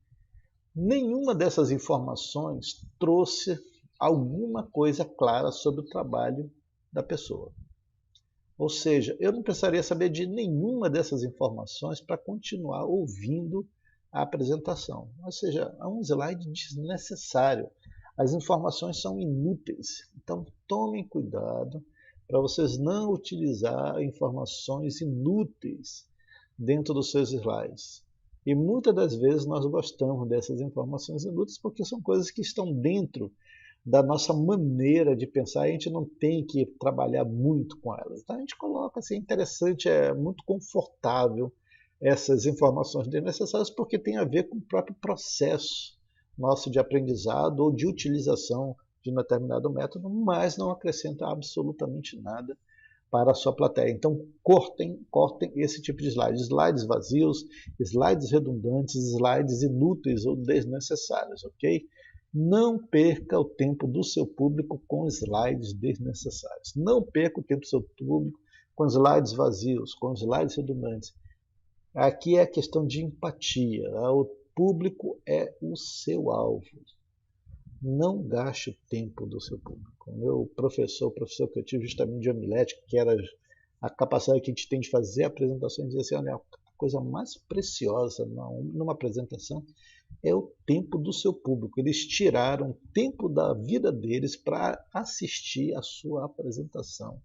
Nenhuma dessas informações trouxe alguma coisa clara sobre o trabalho da pessoa. Ou seja, eu não precisaria saber de nenhuma dessas informações para continuar ouvindo a apresentação. Ou seja, é um slide desnecessário. As informações são inúteis. Então, tomem cuidado para vocês não utilizar informações inúteis dentro dos seus slides. E muitas das vezes nós gostamos dessas informações inúteis porque são coisas que estão dentro da nossa maneira de pensar. A gente não tem que trabalhar muito com elas. Então, a gente coloca assim, é interessante, é muito confortável essas informações desnecessárias porque tem a ver com o próprio processo nosso de aprendizado ou de utilização de um determinado método, mas não acrescenta absolutamente nada para a sua plateia. Então, cortem esse tipo de slides. Slides vazios, slides redundantes, slides inúteis ou desnecessários, ok? Não perca o tempo do seu público com slides desnecessários. Não perca o tempo do seu público com slides vazios, com slides redundantes. Aqui é a questão de empatia. O público é o seu alvo. Não gaste o tempo do seu público. O meu professor, o professor que eu tive justamente de homilética, que era a capacidade que a gente tem de fazer apresentações, dizia assim, olha, a coisa mais preciosa numa apresentação é o tempo do seu público. Eles tiraram tempo da vida deles para assistir a sua apresentação.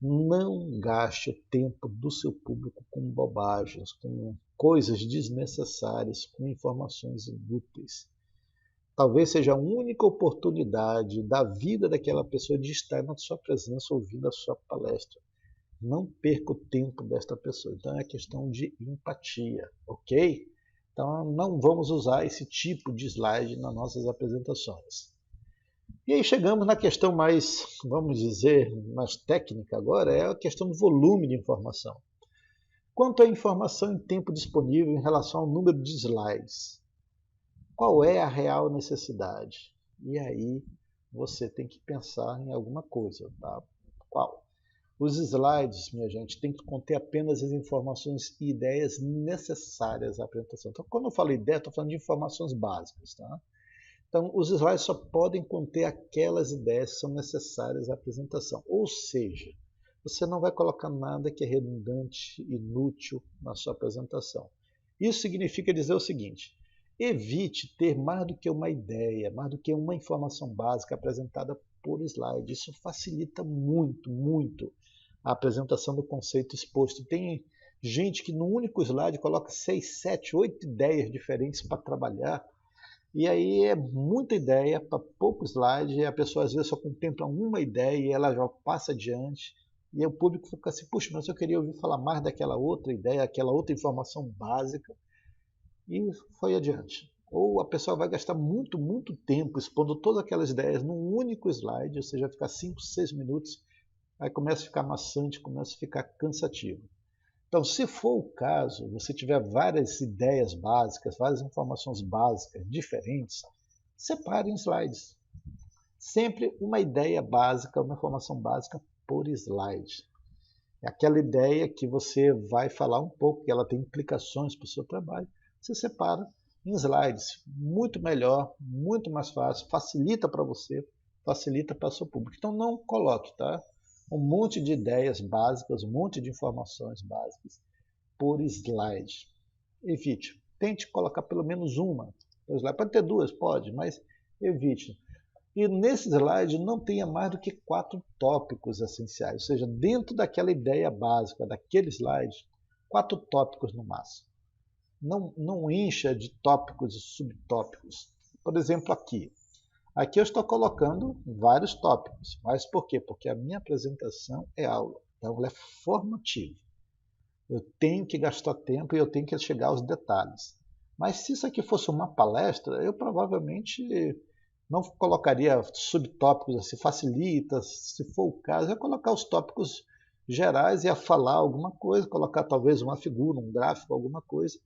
Não gaste o tempo do seu público com bobagens, com coisas desnecessárias, com informações inúteis. Talvez seja a única oportunidade da vida daquela pessoa de estar na sua presença ouvindo a sua palestra. Não perca o tempo desta pessoa. Então é questão de empatia, ok? Então não vamos usar esse tipo de slide nas nossas apresentações. E aí chegamos na questão mais, vamos dizer, mais técnica agora, é a questão do volume de informação. Quanto à informação em tempo disponível em relação ao número de slides, qual é a real necessidade? E aí você tem que pensar em alguma coisa, tá? Qual? Os slides, minha gente, tem que conter apenas as informações e ideias necessárias à apresentação. Então, quando eu falo ideia, estou falando de informações básicas, tá? Então, os slides só podem conter aquelas ideias que são necessárias à apresentação. Ou seja, você não vai colocar nada que é redundante, inútil na sua apresentação. Isso significa dizer o seguinte: evite ter mais do que uma ideia, mais do que uma informação básica apresentada por slide. Isso facilita muito, muito a apresentação do conceito exposto. Tem gente que no único slide coloca 6, 7, 8 ideias diferentes para trabalhar. E aí é muita ideia para pouco slide, e a pessoa às vezes só contempla uma ideia e ela já passa adiante. E aí o público fica assim, puxa, mas eu queria ouvir falar mais daquela outra ideia, aquela outra informação básica. E foi adiante. Ou a pessoa vai gastar muito, muito tempo expondo todas aquelas ideias num único slide, ou seja, ficar 5, 6 minutos, aí começa a ficar maçante, começa a ficar cansativo. Então, se for o caso, você tiver várias ideias básicas, várias informações básicas diferentes, separe em slides. Sempre uma ideia básica, uma informação básica por slide. É aquela ideia que você vai falar um pouco, que ela tem implicações para o seu trabalho, você separa em slides. Muito melhor, muito mais fácil, facilita para você, facilita para o seu público. Então não coloque, tá? Um monte de ideias básicas, um monte de informações básicas por slide. Evite. Tente colocar pelo menos uma por slide. Pode ter duas, pode, mas evite. E nesse slide não tenha mais do que 4 tópicos essenciais. Ou seja, dentro daquela ideia básica, daquele slide, 4 tópicos no máximo. Não encha de tópicos e subtópicos. Por exemplo, aqui. Aqui eu estou colocando vários tópicos. Mas por quê? Porque a minha apresentação é aula. Então ela é formativa. Eu tenho que gastar tempo e eu tenho que chegar aos detalhes. Mas se isso aqui fosse uma palestra, eu provavelmente não colocaria subtópicos assim, facilita, se for o caso, é colocar os tópicos gerais e a falar alguma coisa, colocar talvez uma figura, um gráfico, alguma coisa,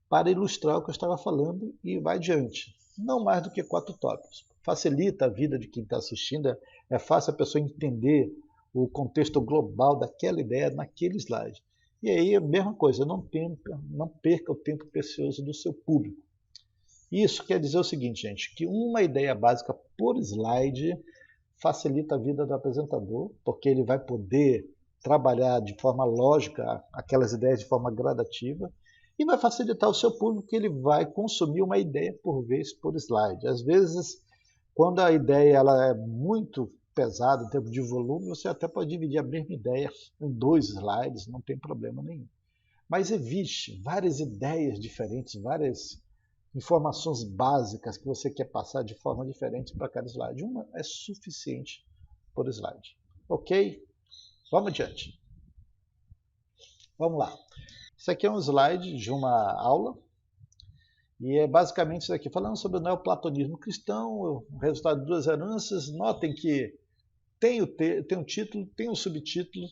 para ilustrar o que eu estava falando e vai adiante. Não mais do que 4 tópicos. Facilita a vida de quem está assistindo, é fácil a pessoa entender o contexto global daquela ideia naquele slide. E aí a mesma coisa, não perca o tempo precioso do seu público. Isso quer dizer o seguinte, gente, que uma ideia básica por slide facilita a vida do apresentador, porque ele vai poder trabalhar de forma lógica aquelas ideias de forma gradativa, e vai facilitar o seu público, que ele vai consumir uma ideia por vez por slide. Às vezes, quando a ideia ela é muito pesada em termos de volume, você até pode dividir a mesma ideia em 2 slides, não tem problema nenhum. Mas evite várias ideias diferentes, várias informações básicas que você quer passar de forma diferente para cada slide. Uma é suficiente por slide. Ok? Vamos adiante. Vamos lá. Isso aqui é um slide de uma aula, e é basicamente isso aqui, falando sobre o neoplatonismo cristão, o resultado de 2 heranças. Notem que tem um título, tem um subtítulo,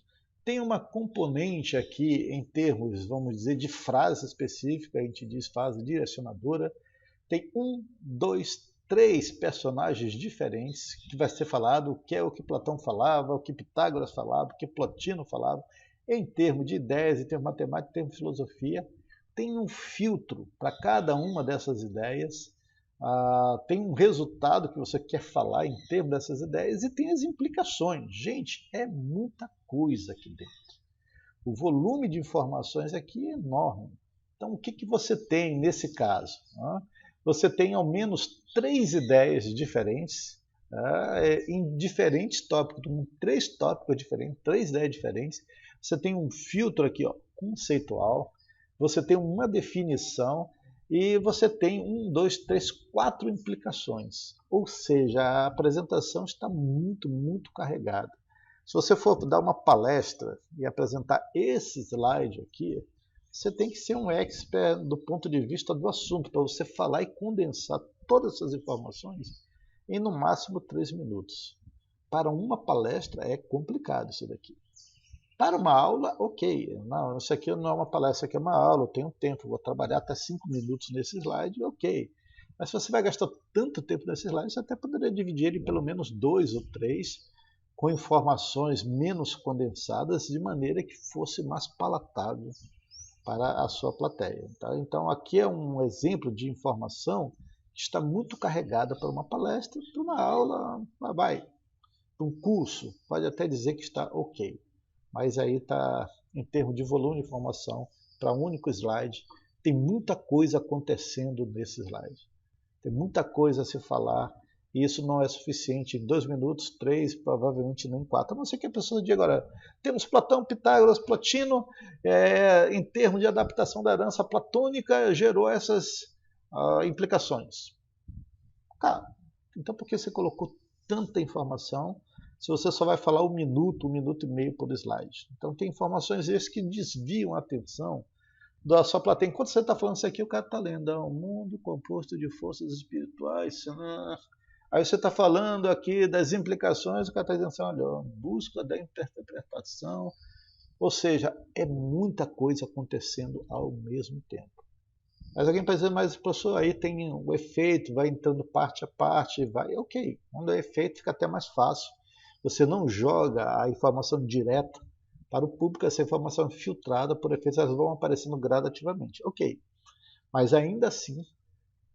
tem uma componente aqui em termos, vamos dizer, de frase específica, a gente diz frase direcionadora. Tem 1, 2, 3 personagens diferentes que vai ser falado, o que é o que Platão falava, o que Pitágoras falava, o que Plotino falava, em termos de ideias, em termos de matemática, em termos de filosofia. Tem um filtro para cada uma dessas ideias, tem um resultado que você quer falar em termos dessas ideias e tem as implicações. Gente, é muita coisa aqui dentro. O volume de informações aqui é enorme. Então, o que você tem nesse caso? Você tem ao menos 3 ideias diferentes, em diferentes tópicos, 3 tópicos diferentes, 3 ideias diferentes. Você tem um filtro aqui, conceitual, você tem uma definição e você tem 1, 2, 3, 4 implicações. Ou seja, a apresentação está muito, muito carregada. Se você for dar uma palestra e apresentar esse slide aqui, você tem que ser um expert do ponto de vista do assunto, para você falar e condensar todas essas informações em no máximo 3 minutos. Para uma palestra é complicado isso daqui. Para uma aula, ok. Não, isso aqui não é uma palestra, isso aqui é uma aula, eu tenho tempo, vou trabalhar até 5 minutos nesse slide, ok. Mas se você vai gastar tanto tempo nesse slide, você até poderia dividir ele em pelo menos 2 ou 3, com informações menos condensadas, de maneira que fosse mais palatável para a sua plateia. Tá? Então aqui é um exemplo de informação que está muito carregada para uma palestra, para uma aula, vai. Para um curso, pode até dizer que está ok. mas aí está, em termos de volume de informação, para um único slide, tem muita coisa acontecendo nesse slide. Tem muita coisa a se falar, e isso não é suficiente em 2 minutos, 3, provavelmente nem 4. A não ser que a pessoa diga agora, temos Platão, Pitágoras, Plotino, em termos de adaptação da herança platônica, gerou essas implicações. Cara, então por que você colocou tanta informação se você só vai falar 1 minuto, 1 minuto e meio por slide? Então tem informações essas que desviam a atenção da sua plateia. Enquanto você está falando isso aqui, o cara está lendo um mundo composto de forças espirituais. Aí você está falando aqui das implicações, o cara está dizendo assim, olha, busca da interpretação. Ou seja, é muita coisa acontecendo ao mesmo tempo. Mas alguém pode dizer, mas professor, aí tem o efeito, vai entrando parte a parte, vai, ok. Quando é efeito fica até mais fácil. Você não joga a informação direta para o público, essa informação é filtrada por efeitos, elas vão aparecendo gradativamente. Ok, mas ainda assim,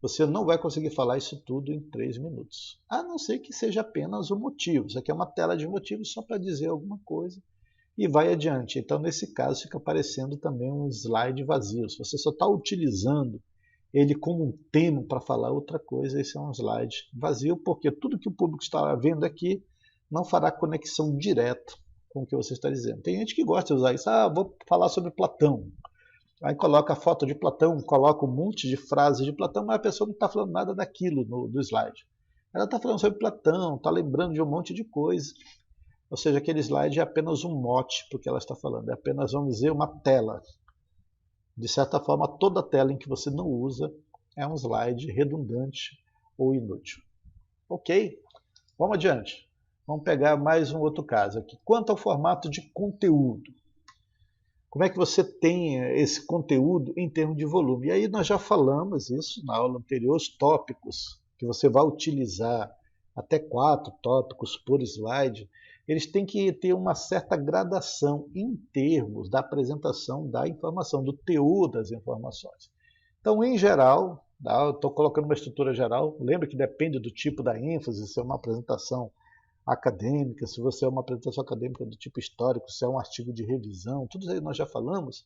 você não vai conseguir falar isso tudo em 3 minutos. A não ser que seja apenas o motivo. Isso aqui é uma tela de motivos só para dizer alguma coisa e vai adiante. Então, nesse caso, fica aparecendo também um slide vazio. Se você só está utilizando ele como um tema para falar outra coisa, esse é um slide vazio, porque tudo que o público está vendo aqui não fará conexão direta com o que você está dizendo. Tem gente que gosta de usar isso. Vou falar sobre Platão. Aí coloca a foto de Platão, coloca um monte de frases de Platão, mas a pessoa não está falando nada daquilo no slide. Ela está falando sobre Platão, está lembrando de um monte de coisa. Ou seja, aquele slide é apenas um mote para o que ela está falando. É apenas, vamos dizer, uma tela. De certa forma, toda tela em que você não usa é um slide redundante ou inútil. Ok? Vamos adiante. Vamos pegar mais um outro caso aqui. Quanto ao formato de conteúdo. Como é que você tem esse conteúdo em termos de volume? E aí nós já falamos isso na aula anterior, os tópicos que você vai utilizar, até 4 tópicos por slide, eles têm que ter uma certa gradação em termos da apresentação da informação, do teor das informações. Então, em geral, estou colocando uma estrutura geral, lembra que depende do tipo da ênfase, se é uma apresentação acadêmica, se você é uma apresentação acadêmica do tipo histórico, se é um artigo de revisão, tudo isso aí nós já falamos,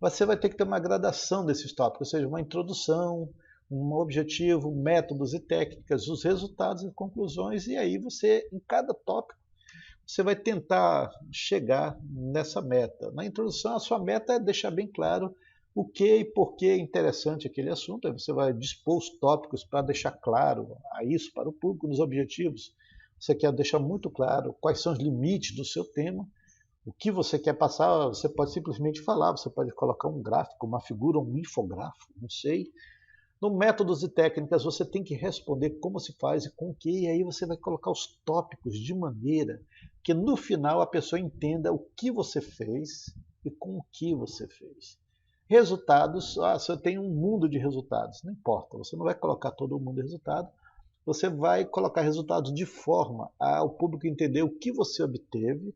você vai ter que ter uma gradação desses tópicos, ou seja, uma introdução, um objetivo, métodos e técnicas, os resultados e conclusões, e aí você, em cada tópico, você vai tentar chegar nessa meta. Na introdução, a sua meta é deixar bem claro o que e por que é interessante aquele assunto, aí você vai dispor os tópicos para deixar claro isso para o público, nos objetivos. Você quer deixar muito claro quais são os limites do seu tema, o que você quer passar, você pode simplesmente falar, você pode colocar um gráfico, uma figura, um infográfico, não sei. No métodos e técnicas você tem que responder como se faz e com o que, e aí você vai colocar os tópicos de maneira que no final a pessoa entenda o que você fez e com o que você fez. Resultados, você tem um mundo de resultados, não importa, você não vai colocar todo mundo de resultado, você vai colocar resultados de forma ao público entender o que você obteve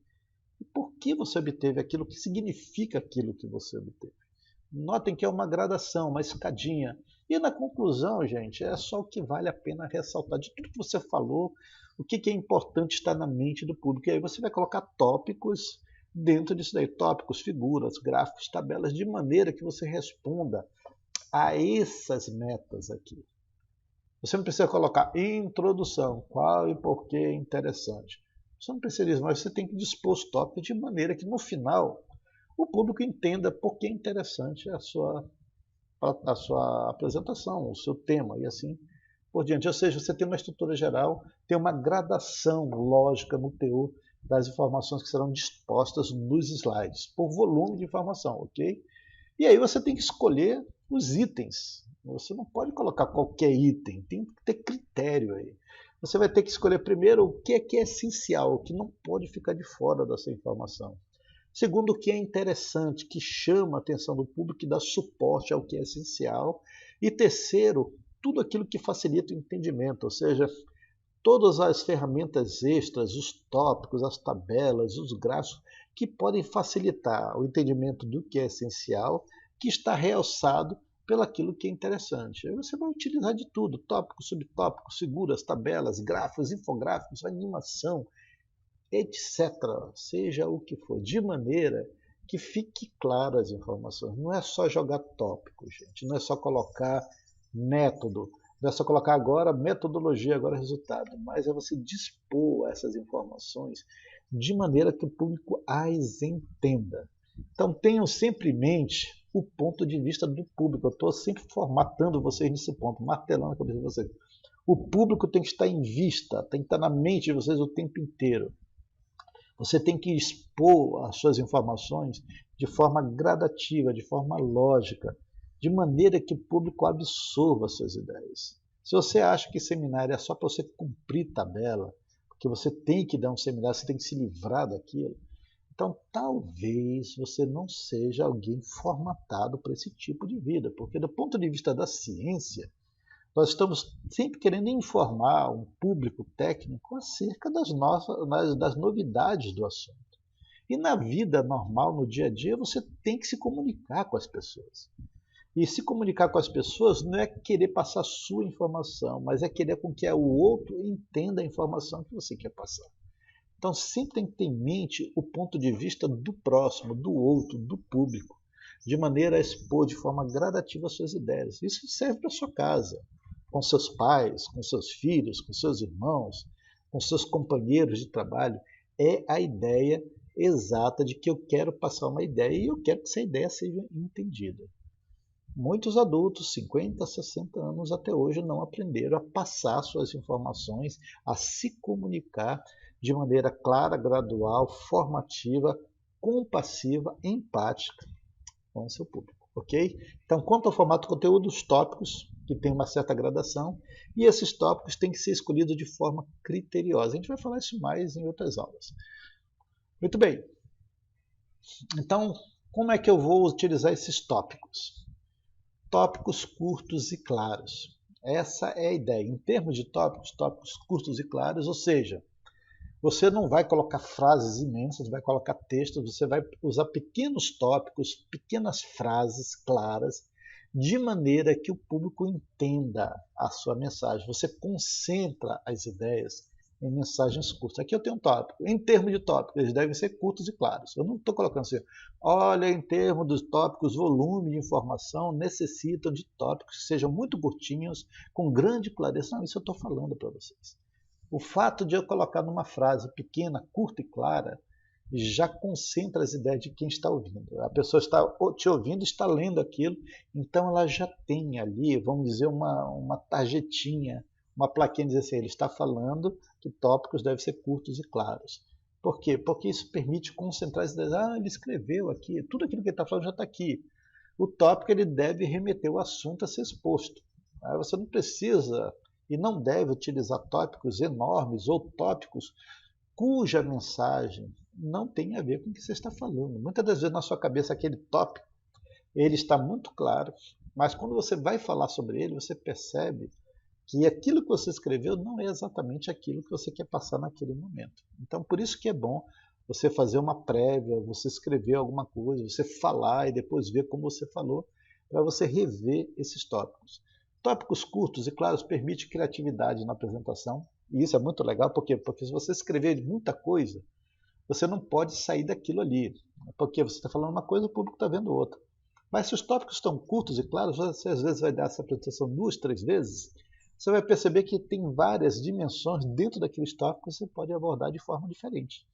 e por que você obteve aquilo, o que significa aquilo que você obteve. Notem que é uma gradação, uma escadinha. E na conclusão, gente, é só o que vale a pena ressaltar. De tudo que você falou, o que é importante está na mente do público. E aí você vai colocar tópicos dentro disso daí. Tópicos, figuras, gráficos, tabelas, de maneira que você responda a essas metas aqui. Você não precisa colocar introdução, qual e por que é interessante. Você não precisa disso, mas você tem que dispor os tópicos de maneira que no final o público entenda por que é interessante a sua apresentação, o seu tema e assim por diante. Ou seja, você tem uma estrutura geral, tem uma gradação lógica no teor das informações que serão dispostas nos slides, por volume de informação, ok? E aí você tem que escolher os itens. Você não pode colocar qualquer item, tem que ter critério aí. Você vai ter que escolher primeiro o que é essencial, o que não pode ficar de fora dessa informação. Segundo, o que é interessante, que chama a atenção do público, que dá suporte ao que é essencial. E terceiro, tudo aquilo que facilita o entendimento, ou seja, todas as ferramentas extras, os tópicos, as tabelas, os gráficos, que podem facilitar o entendimento do que é essencial, que está realçado pelaquilo que é interessante. Aí você vai utilizar de tudo, tópicos, subtópicos, figuras, tabelas, gráficos, infográficos, animação, etc. Seja o que for, de maneira que fique claro as informações. Não é só jogar tópico, gente. Não é só colocar método. Não é só colocar agora metodologia, agora resultado. Mas é você dispor essas informações de maneira que o público as entenda. Então tenham sempre em mente o ponto de vista do público. Eu estou sempre formatando vocês nesse ponto, martelando a cabeça de vocês. O público tem que estar em vista, tem que estar na mente de vocês o tempo inteiro. Você tem que expor as suas informações de forma gradativa, de forma lógica, de maneira que o público absorva as suas ideias. Se você acha que seminário é só para você cumprir tabela, porque você tem que dar um seminário, você tem que se livrar daquilo, então talvez você não seja alguém formatado para esse tipo de vida, porque do ponto de vista da ciência, nós estamos sempre querendo informar um público técnico acerca das novidades do assunto. E na vida normal, no dia a dia, você tem que se comunicar com as pessoas. E se comunicar com as pessoas não é querer passar a sua informação, mas é querer com que o outro entenda a informação que você quer passar. Então sempre tem que ter em mente o ponto de vista do próximo, do outro, do público, de maneira a expor de forma gradativa as suas ideias. Isso serve para a sua casa, com seus pais, com seus filhos, com seus irmãos, com seus companheiros de trabalho. É a ideia exata de que eu quero passar uma ideia e eu quero que essa ideia seja entendida. Muitos adultos, 50, 60 anos até hoje, não aprenderam a passar suas informações, a se comunicar de maneira clara, gradual, formativa, compassiva, empática com o seu público, ok? Então, quanto ao formato do conteúdo, os tópicos, que tem uma certa gradação, e esses tópicos têm que ser escolhidos de forma criteriosa. A gente vai falar isso mais em outras aulas. Muito bem. Então, como é que eu vou utilizar esses tópicos? Tópicos curtos e claros. Essa é a ideia. Em termos de tópicos curtos e claros, ou seja, você não vai colocar frases imensas, vai colocar textos, você vai usar pequenos tópicos, pequenas frases claras, de maneira que o público entenda a sua mensagem. Você concentra as ideias em mensagens curtas. Aqui eu tenho um tópico. Em termos de tópicos, eles devem ser curtos e claros. Eu não estou colocando assim, olha, em termos dos tópicos, volume de informação necessitam de tópicos que sejam muito curtinhos, com grande clareza. Não, isso eu estou falando para vocês. O fato de eu colocar numa frase pequena, curta e clara, já concentra as ideias de quem está ouvindo. A pessoa está te ouvindo, está lendo aquilo, então ela já tem ali, vamos dizer, uma tarjetinha, uma plaquinha dizer assim, ele está falando que tópicos devem ser curtos e claros. Por quê? Porque isso permite concentrar as ideias. Ah, ele escreveu aqui, tudo aquilo que ele está falando já está aqui. O tópico ele deve remeter o assunto a ser exposto. Você não precisa e não deve utilizar tópicos enormes ou tópicos cuja mensagem não tem a ver com o que você está falando. Muitas das vezes na sua cabeça aquele tópico ele está muito claro, mas quando você vai falar sobre ele, você percebe que aquilo que você escreveu não é exatamente aquilo que você quer passar naquele momento. Então, por isso que é bom você fazer uma prévia, você escrever alguma coisa, você falar e depois ver como você falou, para você rever esses tópicos. Tópicos curtos e claros permitem criatividade na apresentação, e isso é muito legal, porque se você escrever muita coisa, você não pode sair daquilo ali, porque você está falando uma coisa e o público está vendo outra. Mas se os tópicos estão curtos e claros, você às vezes vai dar essa apresentação 2, 3 vezes, você vai perceber que tem várias dimensões dentro daqueles tópicos que você pode abordar de forma diferente.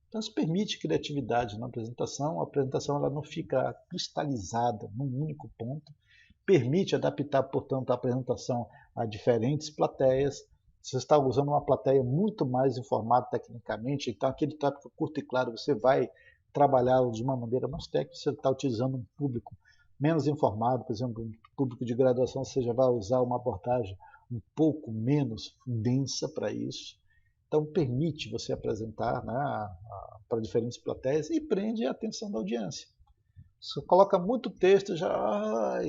Então isso permite criatividade na apresentação, a apresentação ela não fica cristalizada num único ponto, permite adaptar, portanto, a apresentação a diferentes plateias. Você está usando uma plateia muito mais informada tecnicamente, então aquele tópico curto e claro você vai trabalhá-lo de uma maneira mais técnica, você está utilizando um público menos informado, por exemplo, um público de graduação, você já vai usar uma abordagem um pouco menos densa para isso. Então permite você apresentar, né, para diferentes plateias e prende a atenção da audiência. Você coloca muito texto,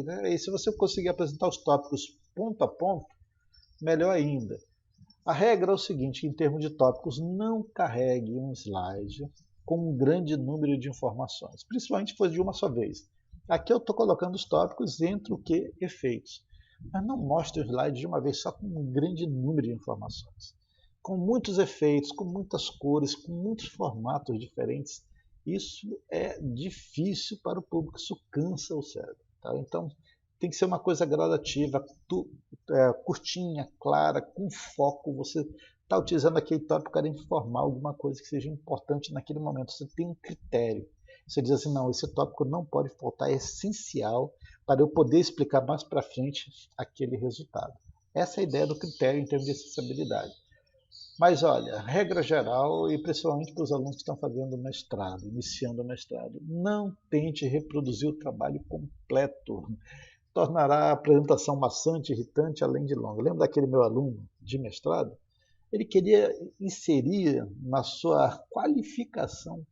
né, e se você conseguir apresentar os tópicos ponto a ponto, melhor ainda. A regra é o seguinte, em termos de tópicos, não carregue um slide com um grande número de informações, principalmente se for de uma só vez. Aqui eu estou colocando os tópicos entre o que efeitos. Mas não mostre o slide de uma vez só com um grande número de informações. com muitos efeitos, com muitas cores, com muitos formatos diferentes. Isso é difícil para o público, isso cansa o cérebro. Tá? Então, tem que ser uma coisa gradativa, curtinha, clara, com foco. Você está utilizando aquele tópico para informar alguma coisa que seja importante naquele momento. Você tem um critério. Você diz assim, não, esse tópico não pode faltar, é essencial para eu poder explicar mais para frente aquele resultado. Essa é a ideia do critério em termos de acessibilidade. Mas olha, regra geral, e principalmente para os alunos que estão fazendo mestrado, iniciando o mestrado, não tente reproduzir o trabalho completo. Tornará a apresentação maçante, irritante, além de longa. Lembra daquele meu aluno de mestrado? Ele queria inserir na sua qualificação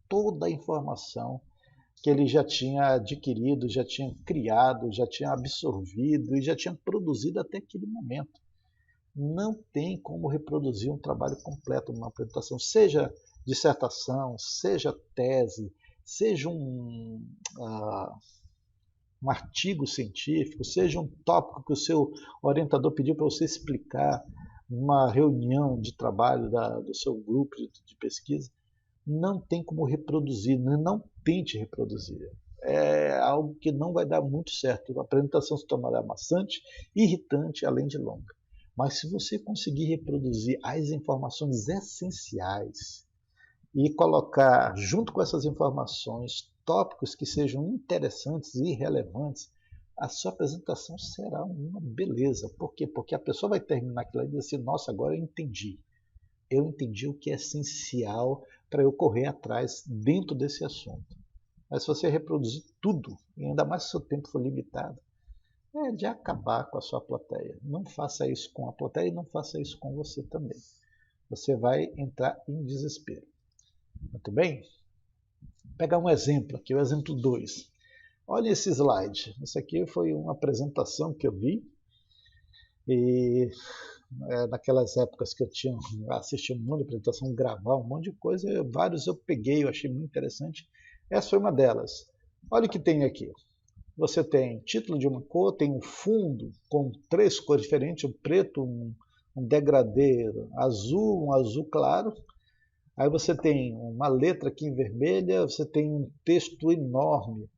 toda a informação que ele já tinha adquirido, já tinha criado, já tinha absorvido e já tinha produzido até aquele momento. Não tem como reproduzir um trabalho completo numa apresentação, seja dissertação, seja tese, seja um artigo científico, seja um tópico que o seu orientador pediu para você explicar numa reunião de trabalho do seu grupo de pesquisa. Não tem como reproduzir, não tente reproduzir. É algo que não vai dar muito certo. A apresentação se tornará maçante, irritante, além de longa. Mas se você conseguir reproduzir as informações essenciais e colocar junto com essas informações tópicos que sejam interessantes e relevantes, a sua apresentação será uma beleza. Por quê? Porque a pessoa vai terminar aquilo e dizer assim, nossa, agora eu entendi. Eu entendi o que é essencial para eu correr atrás dentro desse assunto. Mas se você reproduzir tudo, e ainda mais se o seu tempo for limitado, é de acabar com a sua plateia. Não faça isso com a plateia e não faça isso com você também. Você vai entrar em desespero. Muito bem? Vou pegar um exemplo aqui, o exemplo 2. Olha esse slide. Isso aqui foi uma apresentação que eu vi. E naquelas épocas que eu tinha assistido um monte de apresentação, gravar um monte de coisa, vários eu peguei, eu achei muito interessante. Essa foi uma delas. Olha o que tem aqui. Você tem título de uma cor, tem um fundo com 3 cores diferentes, um preto, um degradê azul, um azul claro. Aí você tem uma letra aqui em vermelha, você tem um texto enorme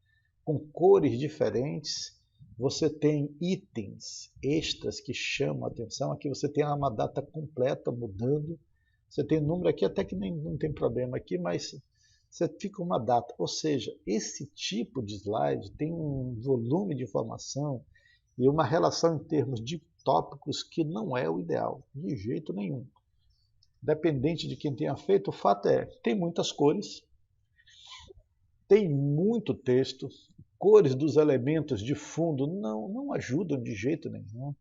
com cores diferentes. Você tem itens extras que chamam a atenção. Aqui você tem uma data completa mudando. Você tem número aqui, até que não tem problema aqui, mas você fica uma data. Ou seja, esse tipo de slide tem um volume de informação e uma relação em termos de tópicos que não é o ideal, de jeito nenhum. Dependente de quem tenha feito, o fato é, tem muitas cores, tem muito texto, cores dos elementos de fundo não ajudam de jeito nenhum.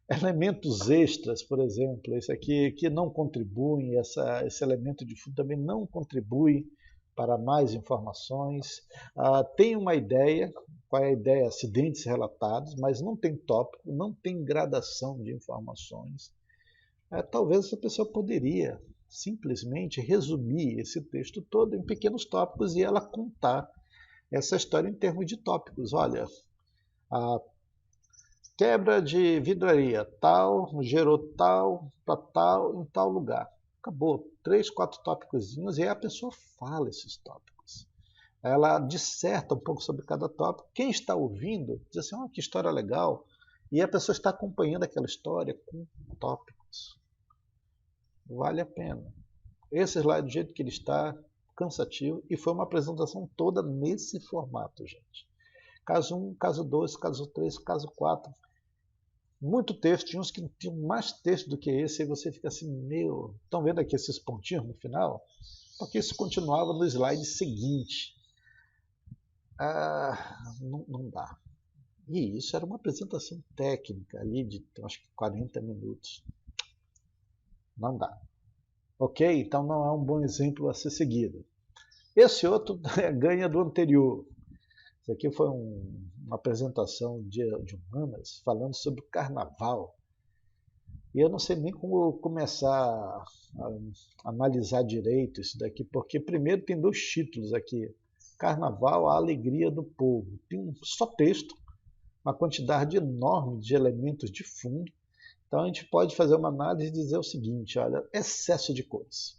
Elementos extras, por exemplo, esse aqui que não contribuem, esse elemento de fundo também não contribui para mais informações. Tem uma ideia, qual é a ideia? Acidentes relatados, mas não tem tópico, não tem gradação de informações. Talvez essa pessoa poderia simplesmente resumir esse texto todo em pequenos tópicos e ela contar essa história em termos de tópicos. Olha, a quebra de vidraria tal, gerou tal, para tal, em tal lugar. Acabou. 3, 4 tópicos e aí a pessoa fala esses tópicos. Ela disserta um pouco sobre cada tópico. Quem está ouvindo diz assim, que história legal. E a pessoa está acompanhando aquela história com tópicos. Vale a pena. Esse slide do jeito que ele está, cansativo, e foi uma apresentação toda nesse formato, gente. Caso 1, caso 2, caso 3, caso 4. Muito texto, tinha uns que tinham mais texto do que esse, e você fica assim, meu, estão vendo aqui esses pontinhos no final? Porque isso continuava no slide seguinte. Não dá. E isso era uma apresentação técnica ali de, acho que 40 minutos. Não dá. Ok? Então não é um bom exemplo a ser seguido. Esse outro ganha do anterior. Isso aqui foi uma apresentação de humanas falando sobre o carnaval. E eu não sei nem como começar a analisar direito isso daqui, porque primeiro tem 2 títulos aqui. Carnaval, a alegria do povo. Tem só texto, uma quantidade enorme de elementos de fundo, Então a gente pode fazer uma análise e dizer o seguinte, olha, excesso de cores,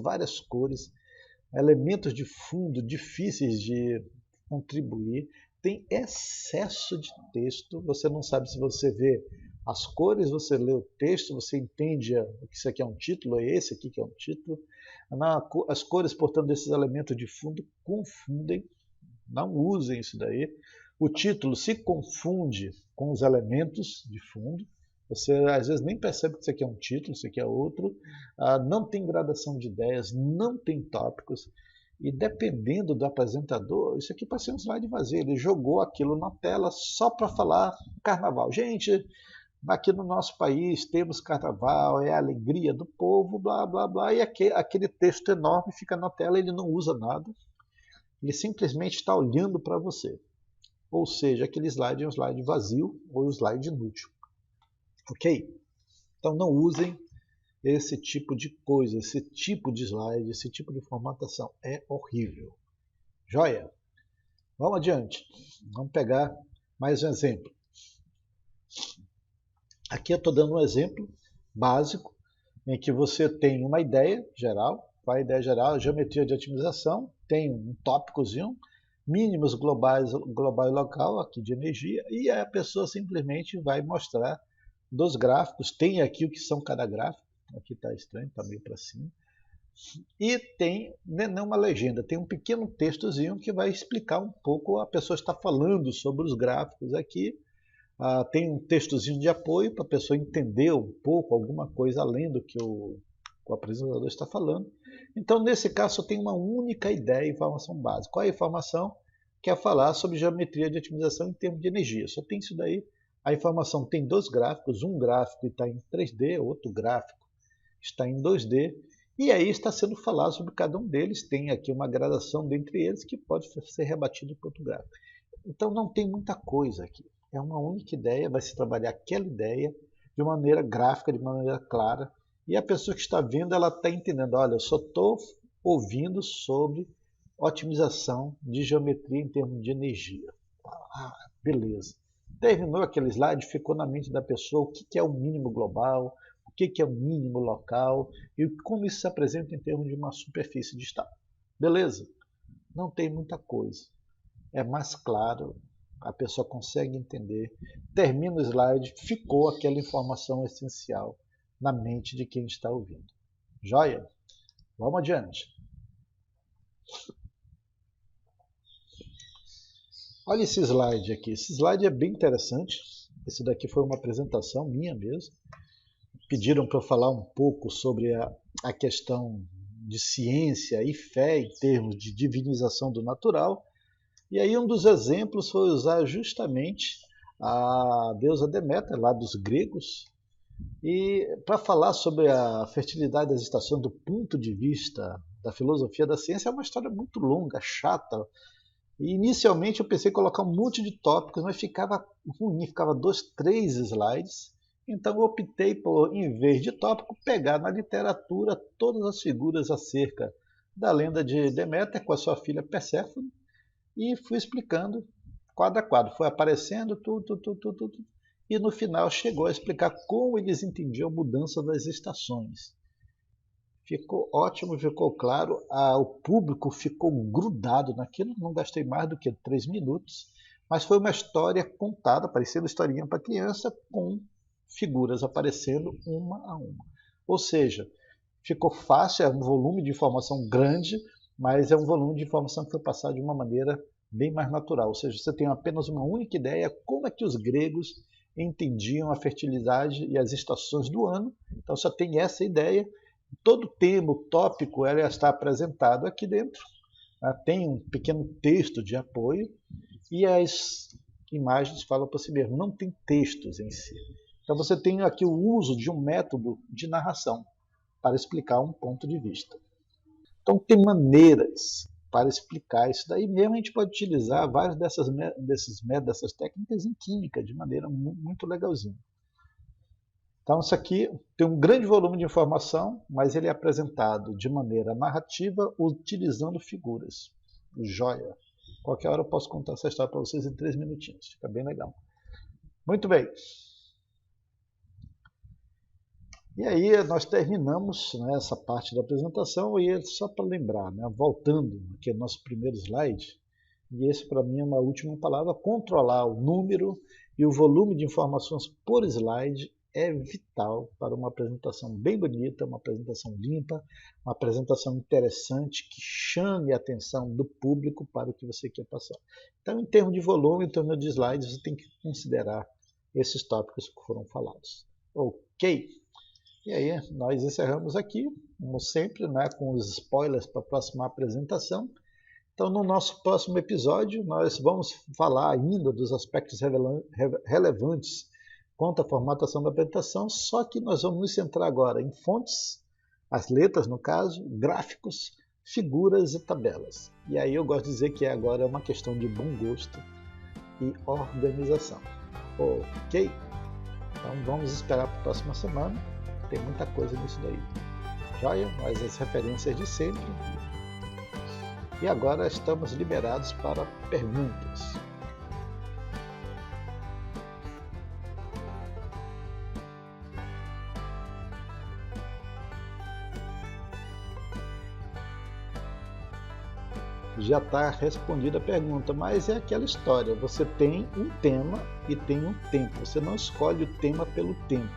várias cores, elementos de fundo difíceis de contribuir, tem excesso de texto, você não sabe se você vê as cores, você lê o texto, você entende que isso aqui é um título, é esse aqui que é um título. As cores, portanto, desses elementos de fundo confundem, não usem isso daí. O título se confunde com os elementos de fundo, você às vezes nem percebe que isso aqui é um título, isso aqui é outro. Não tem gradação de ideias, não tem tópicos. E dependendo do apresentador, isso aqui pode ser um slide vazio. Ele jogou aquilo na tela só para falar carnaval. Gente, aqui no nosso país temos carnaval, é a alegria do povo, blá, blá, blá. E aquele texto enorme fica na tela, ele não usa nada. Ele simplesmente está olhando para você. Ou seja, aquele slide é um slide vazio ou um slide inútil. Ok? Então não usem esse tipo de coisa, esse tipo de slide, esse tipo de formatação. É horrível. Joia? Vamos adiante. Vamos pegar mais um exemplo. Aqui eu estou dando um exemplo básico em que você tem uma ideia geral. Qual é a ideia geral? Geometria de otimização. Tem um tópicozinho, mínimos globais, global e local, aqui de energia, e a pessoa simplesmente vai mostrar dos gráficos. Tem aqui o que são cada gráfico. Aqui está estranho, está meio para cima. E tem não uma legenda, tem um pequeno textozinho que vai explicar um pouco, a pessoa está falando sobre os gráficos aqui. Tem um textozinho de apoio para a pessoa entender um pouco, alguma coisa além do que o apresentador está falando. Então, nesse caso, só tem uma única ideia, informação básica. Qual é a informação? Que é falar sobre geometria de otimização em termos de energia. Só tem isso daí. A informação tem dois gráficos, um gráfico está em 3D, outro gráfico está em 2D, e aí está sendo falado sobre cada um deles. Tem aqui uma gradação dentre eles que pode ser rebatido por outro gráfico. Então não tem muita coisa aqui. É uma única ideia, vai se trabalhar aquela ideia de maneira gráfica, de maneira clara, e a pessoa que está vendo, ela está entendendo, olha, eu só estou ouvindo sobre otimização de geometria em termos de energia. Beleza. Terminou aquele slide, ficou na mente da pessoa o que é o mínimo global, o que é o mínimo local e como isso se apresenta em termos de uma superfície de estado. Beleza? Não tem muita coisa. É mais claro, a pessoa consegue entender. Termina o slide, ficou aquela informação essencial na mente de quem está ouvindo. Joia? Vamos adiante. Olha esse slide aqui. Esse slide é bem interessante. Esse daqui foi uma apresentação minha mesmo. Pediram para eu falar um pouco sobre a questão de ciência e fé em termos de divinização do natural. E aí um dos exemplos foi usar justamente a deusa Deméter, lá dos gregos, e para falar sobre a fertilidade das estações do ponto de vista da filosofia da ciência. É uma história muito longa, chata. E inicialmente eu pensei em colocar um monte de tópicos, mas ficava ruim, ficava 2, 3 slides. Então eu optei por, em vez de tópico, pegar na literatura todas as figuras acerca da lenda de Deméter com a sua filha Perséfone e fui explicando quadro a quadro. Foi aparecendo tudo. E no final chegou a explicar como eles entendiam a mudança das estações. Ficou ótimo, ficou claro, o público ficou grudado naquilo, não gastei mais do que 3 minutos, mas foi uma história contada, parecendo historinha para criança, com figuras aparecendo uma a uma. Ou seja, ficou fácil, é um volume de informação grande, mas é um volume de informação que foi passado de uma maneira bem mais natural. Ou seja, você tem apenas uma única ideia, como é que os gregos entendiam a fertilidade e as estações do ano. Então só tem essa ideia. Todo tema, o tópico, ela está apresentado aqui dentro. Tem um pequeno texto de apoio e as imagens falam por si mesmo. Não tem textos em si. Então você tem aqui o uso de um método de narração para explicar um ponto de vista. Então tem maneiras para explicar isso daí mesmo. A gente pode utilizar várias dessas técnicas em química de maneira muito legalzinha. Então isso aqui tem um grande volume de informação, mas ele é apresentado de maneira narrativa utilizando figuras. Joia! Qualquer hora eu posso contar essa história para vocês em 3 minutinhos. Fica bem legal. Muito bem. E aí nós terminamos, né, essa parte da apresentação e só para lembrar, né, voltando aqui ao nosso primeiro slide, e esse para mim é uma última palavra, controlar o número e o volume de informações por slide é vital para uma apresentação bem bonita, uma apresentação limpa, uma apresentação interessante que chame a atenção do público para o que você quer passar. Então, em termos de volume, em termos de slides, você tem que considerar esses tópicos que foram falados. Ok? E aí, nós encerramos aqui, como sempre, né, com os spoilers para a próxima apresentação. Então, no nosso próximo episódio, nós vamos falar ainda dos aspectos relevantes quanto à formatação da apresentação, só que nós vamos nos centrar agora em fontes, as letras no caso, gráficos, figuras e tabelas. E aí eu gosto de dizer que agora é uma questão de bom gosto e organização. Ok? Então vamos esperar para a próxima semana, tem muita coisa nisso daí. Joia? Mas as referências de sempre. E agora estamos liberados para perguntas. Já está respondida a pergunta, mas é aquela história, você tem um tema e tem um tempo, você não escolhe o tema pelo tempo,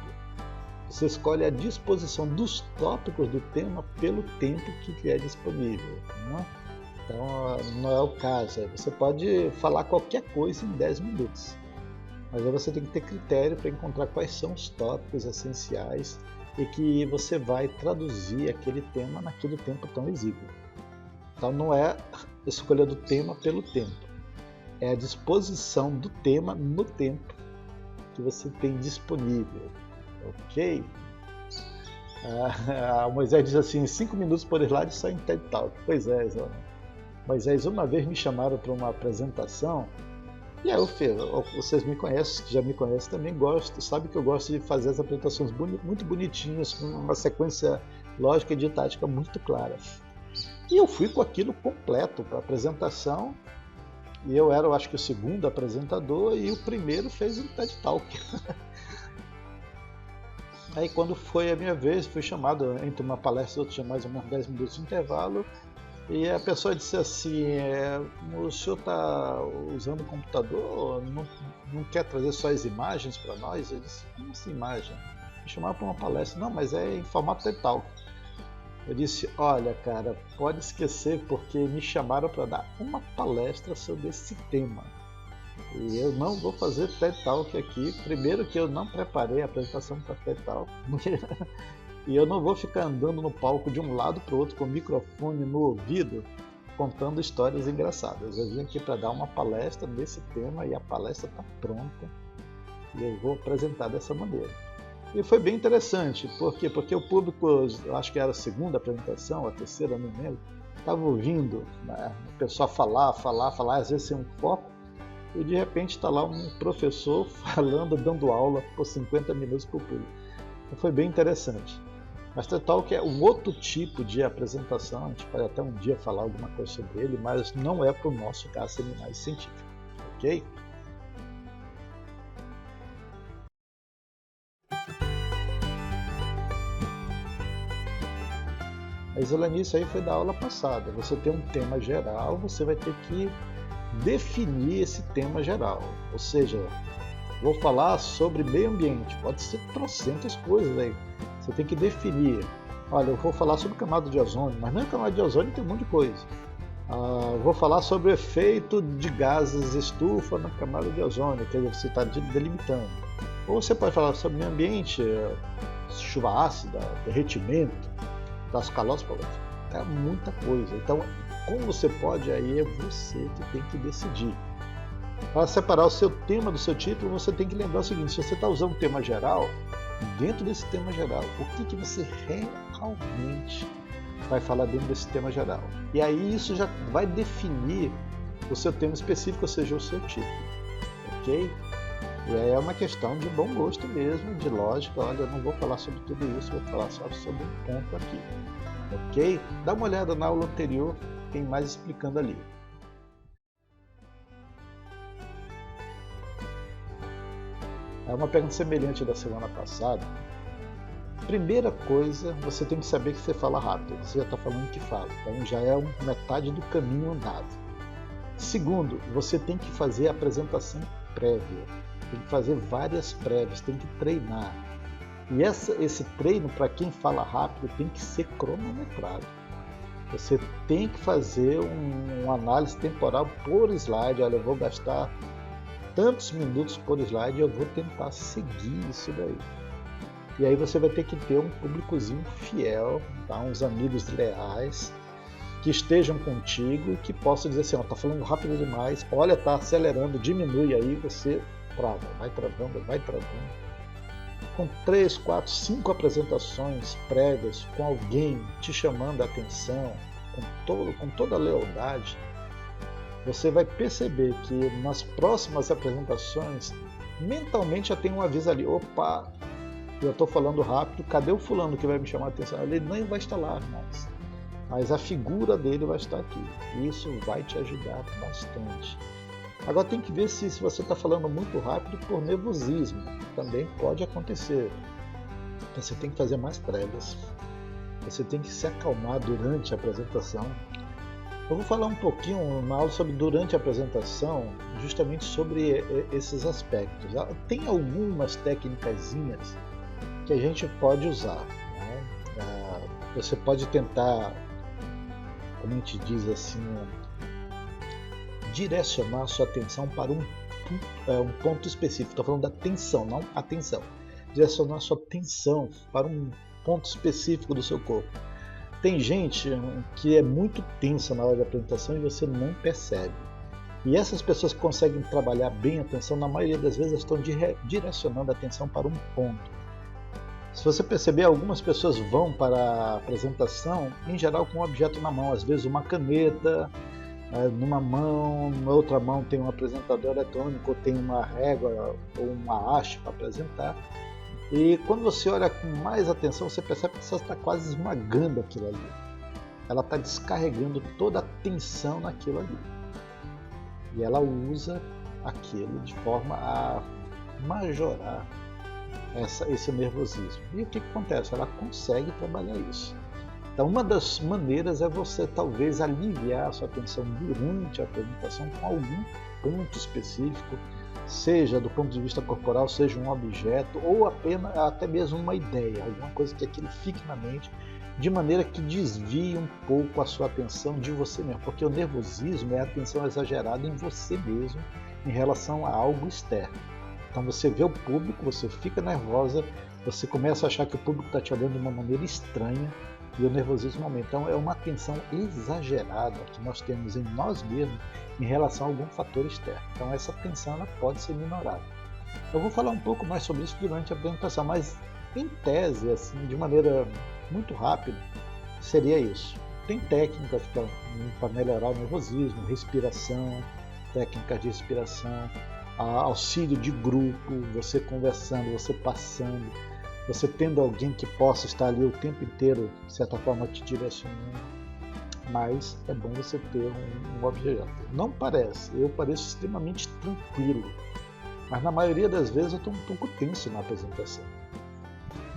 você escolhe a disposição dos tópicos do tema pelo tempo que é disponível, né? Então não é o caso, você pode falar qualquer coisa em 10 minutos, mas aí você tem que ter critério para encontrar quais são os tópicos essenciais e que você vai traduzir aquele tema naquele tempo tão exíguo. Então não é a escolha do tema pelo tempo, é a disposição do tema no tempo que você tem disponível, ok? Moisés diz assim, 5 minutos por slide só em TED Talk. Pois é, Moisés, uma vez me chamaram para uma apresentação, e aí eu fiz, vocês me conhecem, que já me conhecem também, sabe que eu gosto de fazer as apresentações muito bonitinhas, com uma sequência lógica e didática muito clara. E eu fui com aquilo completo para a apresentação, e eu era, eu acho que o segundo apresentador, e o primeiro fez um TED Talk. Aí quando foi a minha vez, fui chamado entre uma palestra e outra, tinha mais ou menos 10 minutos de intervalo, e a pessoa disse assim, o senhor está usando o computador, não quer trazer só as imagens para nós? Eu disse, como assim imagem? Me chamaram para uma palestra, não, mas é em formato TED Talk. Eu disse, olha cara, pode esquecer porque me chamaram para dar uma palestra sobre esse tema. E eu não vou fazer TED Talk aqui, primeiro que eu não preparei a apresentação para TED Talk. E eu não vou ficar andando no palco de um lado para o outro com o microfone no ouvido, contando histórias engraçadas. Eu vim aqui para dar uma palestra desse tema e a palestra está pronta. E eu vou apresentar dessa maneira. E foi bem interessante, por quê? Porque o público, eu acho que era a segunda apresentação, a terceira, não lembro, estava ouvindo, né, o pessoal falar, às vezes sem um foco, e de repente está lá um professor falando, dando aula por 50 minutos para o público. Então foi bem interessante. Mas TED Talk é um outro tipo de apresentação, a gente pode até um dia falar alguma coisa sobre ele, mas não é para o nosso caso seminário científico, ok? A isolanice aí foi da aula passada. Você tem um tema geral, você vai ter que definir esse tema geral. Ou seja, vou falar sobre meio ambiente, pode ser trocentas coisas aí. Você tem que definir. Olha, eu vou falar sobre camada de ozônio, mas não é camada de ozônio, tem um monte de coisa. Vou falar sobre o efeito de gases estufa na camada de ozônio, que você está delimitando. Ou você pode falar sobre meio ambiente, chuva ácida, derretimento das calosas, é muita coisa. Então, como você pode, aí é você que tem que decidir. Para separar o seu tema do seu título, você tem que lembrar o seguinte, se você está usando um tema geral, dentro desse tema geral, o que você realmente vai falar dentro desse tema geral. E aí isso já vai definir o seu tema específico, ou seja, o seu título. Ok? E aí é uma questão de bom gosto mesmo, de lógica. Olha, eu não vou falar sobre tudo isso, vou falar só sobre um ponto aqui. Ok? Dá uma olhada na aula anterior, tem mais explicando ali. É uma pergunta semelhante da semana passada. Primeira coisa, você tem que saber que você fala rápido, você já está falando que fala, então já é metade do caminho andado. Segundo, você tem que fazer a apresentação prévia, tem que fazer várias prévias, tem que treinar. E esse treino, para quem fala rápido, tem que ser cronometrado. Você tem que fazer uma análise temporal por slide. Olha, eu vou gastar tantos minutos por slide e eu vou tentar seguir isso daí. E aí você vai ter que ter um públicozinho fiel, tá? Uns amigos leais que estejam contigo e que possam dizer assim, ó, tá falando rápido demais, olha, tá acelerando, diminui aí, você trava, vai travando. Com 3, 4, 5 apresentações prévias, com alguém te chamando a atenção, com toda a lealdade, você vai perceber que nas próximas apresentações, mentalmente já tem um aviso ali, opa, eu estou falando rápido, cadê o fulano que vai me chamar a atenção? Ele nem vai estar lá mais, mas a figura dele vai estar aqui. E isso vai te ajudar bastante. Agora tem que ver se você está falando muito rápido por nervosismo. Também pode acontecer. Então você tem que fazer mais prévias. Você tem que se acalmar durante a apresentação. Eu vou falar um pouquinho, uma aula sobre durante a apresentação, justamente sobre esses aspectos. Tem algumas técnicazinhas que a gente pode usar, né? Você pode tentar, como a gente diz assim, direcionar sua atenção para um ponto específico. Estou falando da atenção, não atenção. Direcionar sua atenção para um ponto específico do seu corpo. Tem gente que é muito tensa na hora da apresentação e você não percebe. E essas pessoas que conseguem trabalhar bem a atenção, na maioria das vezes estão direcionando a atenção para um ponto. Se você perceber, algumas pessoas vão para a apresentação, em geral com um objeto na mão, às vezes uma caneta, numa mão, na outra mão tem um apresentador eletrônico, ou tem uma régua ou uma haste para apresentar. E quando você olha com mais atenção, você percebe que você está quase esmagando aquilo ali. Ela está descarregando toda a tensão naquilo ali. E ela usa aquilo de forma a majorar esse nervosismo. E o que acontece? Ela consegue trabalhar isso. Então, uma das maneiras é você talvez aliviar a sua atenção durante a apresentação com algum ponto específico, seja do ponto de vista corporal, seja um objeto ou até mesmo uma ideia, alguma coisa que aquilo fique na mente, de maneira que desvie um pouco a sua atenção de você mesmo, porque o nervosismo é a atenção exagerada em você mesmo em relação a algo externo. Então você vê o público, você fica nervosa, você começa a achar que o público está te olhando de uma maneira estranha e o nervosismo aumenta. Então é uma atenção exagerada que nós temos em nós mesmos em relação a algum fator externo. Então essa atenção ela pode ser minorada. Eu vou falar um pouco mais sobre isso durante a apresentação, mas em tese, assim, de maneira muito rápida, seria isso. Tem técnicas para melhorar o nervosismo, respiração, técnicas de respiração, auxílio de grupo, você conversando, você passando, você tendo alguém que possa estar ali o tempo inteiro, de certa forma, te direcionando. Mas é bom você ter um objeto. Não parece, eu pareço extremamente tranquilo, mas na maioria das vezes eu estou um pouco tenso na apresentação.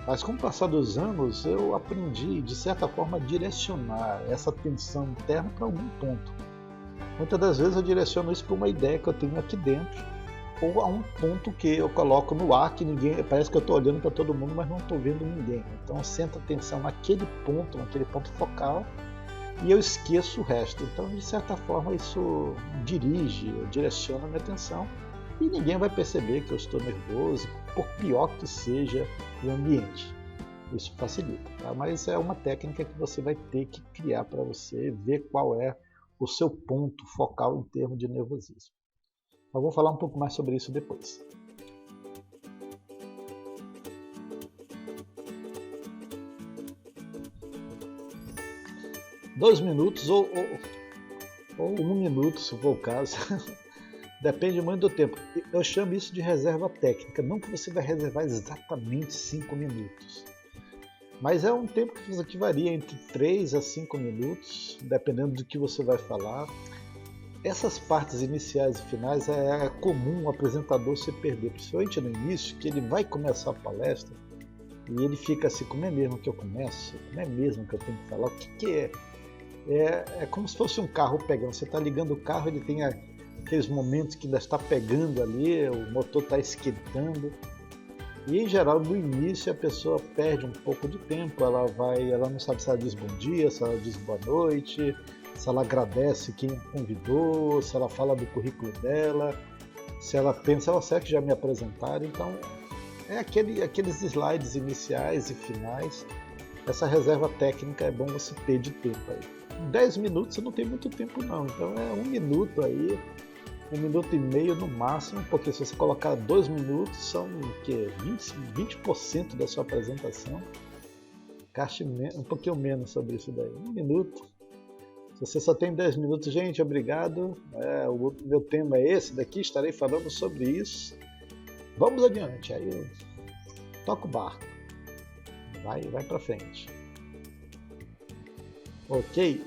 Mas com o passar dos anos eu aprendi, de certa forma, a direcionar essa tensão interna para algum ponto. Muitas das vezes eu direciono isso para uma ideia que eu tenho aqui dentro, ou a um ponto que eu coloco no ar que ninguém, parece que eu estou olhando para todo mundo, mas não estou vendo ninguém. Então eu centro a atenção naquele ponto focal, e eu esqueço o resto. Então, de certa forma, isso direciona a minha atenção e ninguém vai perceber que eu estou nervoso, por pior que seja o ambiente. Isso facilita, tá? Mas é uma técnica que você vai ter que criar para você ver qual é o seu ponto focal em termos de nervosismo. Eu vou falar um pouco mais sobre isso depois. Dois minutos ou 1 minuto, se for o caso. Depende muito do tempo. Eu chamo isso de reserva técnica. Não que você vai reservar exatamente 5 minutos. Mas é um tempo que varia entre 3 a 5 minutos, dependendo do que você vai falar. Essas partes iniciais e finais comum o apresentador se perder, principalmente no início, que ele vai começar a palestra E ele fica assim, como é mesmo que eu começo? Como é mesmo que eu tenho que falar? O que é? É como se fosse um carro pegando. Você está ligando o carro, ele tem aqueles momentos que ainda está pegando ali, o motor está esquentando. E em geral, no início, a pessoa perde um pouco de tempo. Ela não sabe se ela diz bom dia, se ela diz boa noite, se ela agradece quem a convidou, se ela fala do currículo dela, se ela pensa, será que já me apresentaram? Então, é aqueles slides iniciais e finais. Essa reserva técnica é bom você ter de tempo aí. 10 minutos você não tem muito tempo não, então é 1 minuto aí, 1 minuto e meio no máximo, porque se você colocar 2 minutos são o quê? 20% da sua apresentação. Gaste um pouquinho menos sobre isso daí, 1 minuto. Se você só tem 10 minutos, gente, obrigado. O meu tema é esse daqui, estarei falando sobre isso. Vamos adiante, aí toca o barco. Vai pra frente. Ok?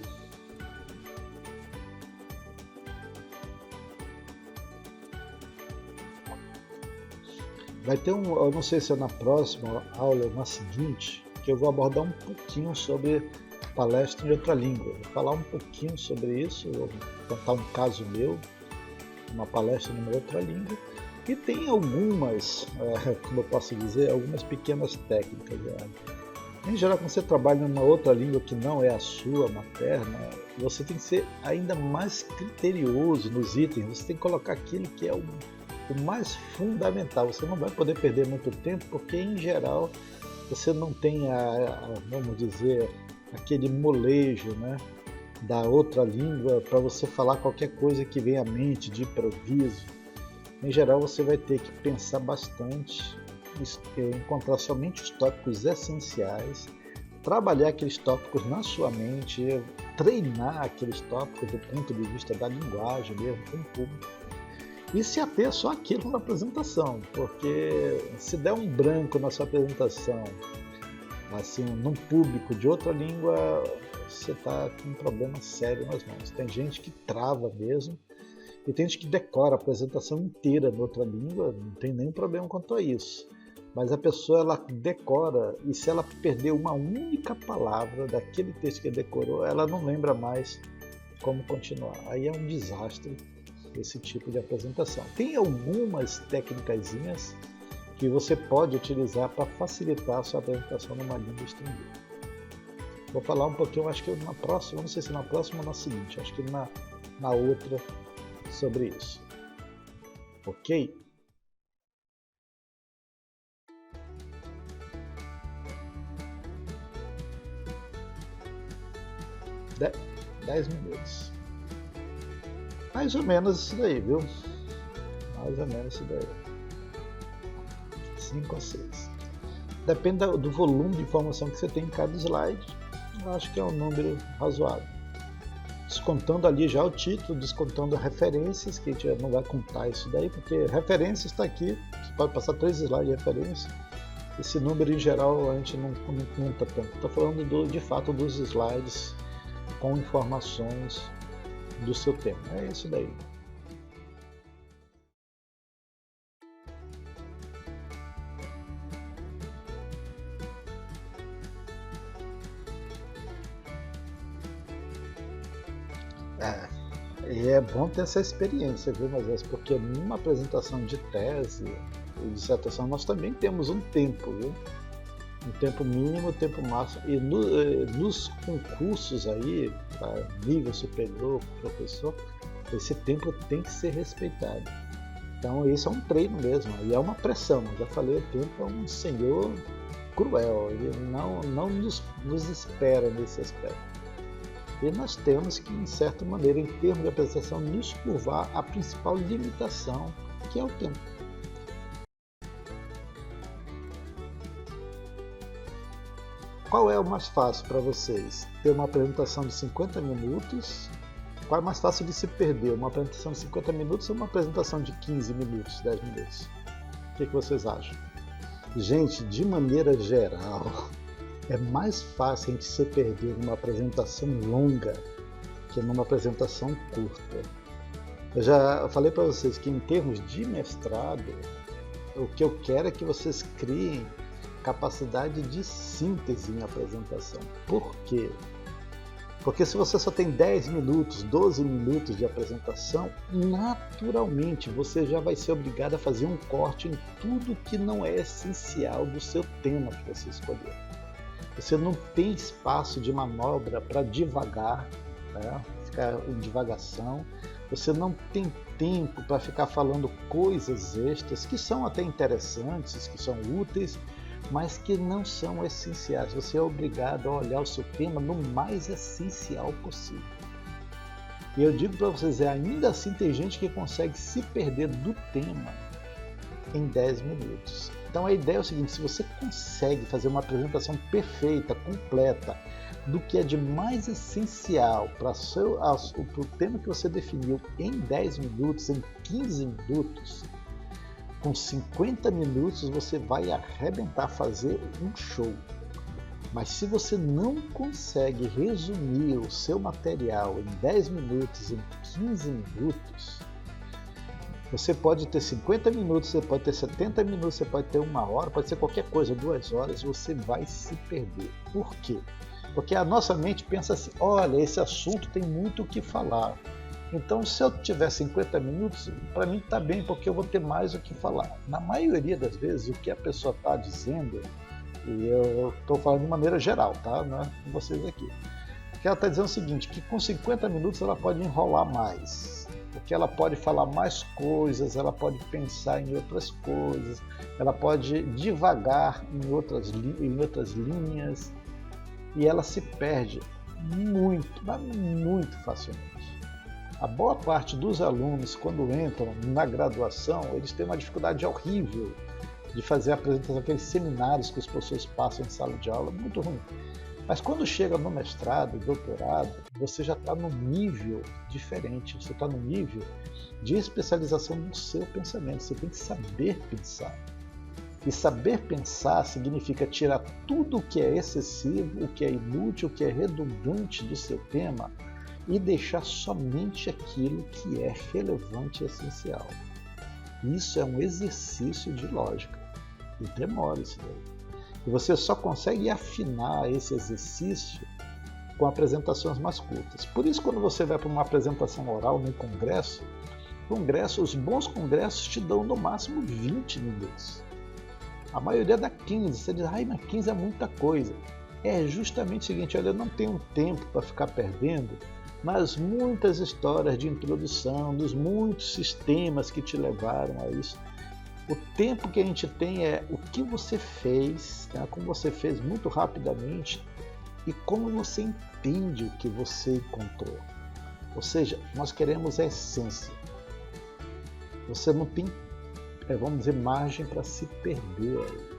Vai ter eu não sei se é na próxima aula ou na seguinte, que eu vou abordar um pouquinho sobre palestra em outra língua. Vou falar um pouquinho sobre isso, vou contar um caso meu, uma palestra em outra língua. E tem algumas, como eu posso dizer, algumas pequenas técnicas. Em geral, quando você trabalha numa outra língua que não é a sua materna, você tem que ser ainda mais criterioso nos itens. Você tem que colocar aquilo que é o mais fundamental. Você não vai poder perder muito tempo, porque em geral você não tem vamos dizer, aquele molejo, né, da outra língua para você falar qualquer coisa que venha à mente de improviso. Em geral, você vai ter que pensar bastante, encontrar somente os tópicos essenciais, trabalhar aqueles tópicos na sua mente, treinar aqueles tópicos do ponto de vista da linguagem mesmo, com o público, e se ater só aquilo na apresentação, porque se der um branco na sua apresentação, assim, num público de outra língua, você está com um problema sério nas mãos. Tem gente que trava mesmo, e tem gente que decora a apresentação inteira em outra língua, não tem nenhum problema quanto a isso. Mas a pessoa, ela decora, e se ela perder uma única palavra daquele texto que decorou, ela não lembra mais como continuar. Aí é um desastre esse tipo de apresentação. Tem algumas técnicazinhas que você pode utilizar para facilitar a sua apresentação numa língua estrangeira. Vou falar um pouquinho, acho que na próxima, não sei se na próxima ou na seguinte, acho que na outra, sobre isso. Ok? De 10 minutos. Mais ou menos isso daí, viu? Mais ou menos isso daí. 5 a 6. Depende do volume de informação que você tem em cada slide. Eu acho que é um número razoável. Descontando ali já o título, descontando referências, que a gente não vai contar isso daí, porque referências está aqui, você pode passar 3 slides de referência. Esse número em geral a gente não conta tanto. Estou falando de fato dos slides com informações do seu tema. É isso daí. E é bom ter essa experiência, viu, Moisés? Porque numa apresentação de tese e dissertação nós também temos um tempo, viu? Um tempo mínimo, um tempo máximo. E nos concursos aí, para nível superior, professor, esse tempo tem que ser respeitado. Então isso é um treino mesmo, e é uma pressão. Eu já falei, o tempo é um senhor cruel, ele não nos espera nesse aspecto. E nós temos que, de certa maneira, em termos de apresentação, nos curvar a principal limitação, que é o tempo. Qual é o mais fácil para vocês? Ter uma apresentação de 50 minutos? Qual é mais fácil de se perder? Uma apresentação de 50 minutos ou uma apresentação de 15 minutos, 10 minutos? O que vocês acham? Gente, de maneira geral, é mais fácil a gente se perder numa apresentação longa que numa apresentação curta. Eu já falei para vocês que em termos de mestrado, o que eu quero é que vocês criem capacidade de síntese em apresentação. Por quê? Porque se você só tem 10 minutos, 12 minutos de apresentação, naturalmente você já vai ser obrigado a fazer um corte em tudo que não é essencial do seu tema que você escolheu. Você não tem espaço de manobra para divagar, né? Ficar em divagação. Você não tem tempo para ficar falando coisas extras que são até interessantes, que são úteis, mas que não são essenciais. Você é obrigado a olhar o seu tema no mais essencial possível. E eu digo para vocês, ainda assim tem gente que consegue se perder do tema em 10 minutos. Então a ideia é o seguinte, se você consegue fazer uma apresentação perfeita, completa, do que é de mais essencial para o tema que você definiu em 10 minutos, em 15 minutos, com 50 minutos você vai arrebentar, fazer um show. Mas se você não consegue resumir o seu material em 10 minutos, em 15 minutos, você pode ter 50 minutos, você pode ter 70 minutos, você pode ter 1 hora, pode ser qualquer coisa, 2 horas, você vai se perder. Por quê? Porque a nossa mente pensa assim, olha, esse assunto tem muito o que falar. Então, se eu tiver 50 minutos, para mim está bem, porque eu vou ter mais o que falar. Na maioria das vezes, o que a pessoa está dizendo, e eu estou falando de maneira geral, tá? Não é com vocês aqui. Que ela está dizendo o seguinte, que com 50 minutos ela pode enrolar mais, porque ela pode falar mais coisas, ela pode pensar em outras coisas, ela pode divagar em outras linhas, e ela se perde muito, mas muito facilmente. A boa parte dos alunos, quando entram na graduação, eles têm uma dificuldade horrível de fazer a apresentação, aqueles seminários que os professores passam em sala de aula, muito ruim. Mas quando chega no mestrado, doutorado, você já está num nível diferente, você está num nível de especialização no seu pensamento, você tem que saber pensar. E saber pensar significa tirar tudo o que é excessivo, o que é inútil, o que é redundante do seu tema, e deixar somente aquilo que é relevante e essencial. Isso é um exercício de lógica e demora isso daí. E você só consegue afinar esse exercício com apresentações mais curtas. Por isso, quando você vai para uma apresentação oral num congresso, os bons congressos te dão no máximo 20 minutos. A maioria dá 15. Você diz, mas 15 é muita coisa. É justamente o seguinte, olha, eu não tenho tempo para ficar perdendo, mas muitas histórias de introdução, dos muitos sistemas que te levaram a isso. O tempo que a gente tem é o que você fez, né? Como você fez muito rapidamente e como você entende o que você encontrou. Ou seja, nós queremos a essência. Você não tem, vamos dizer, margem para se perder aí.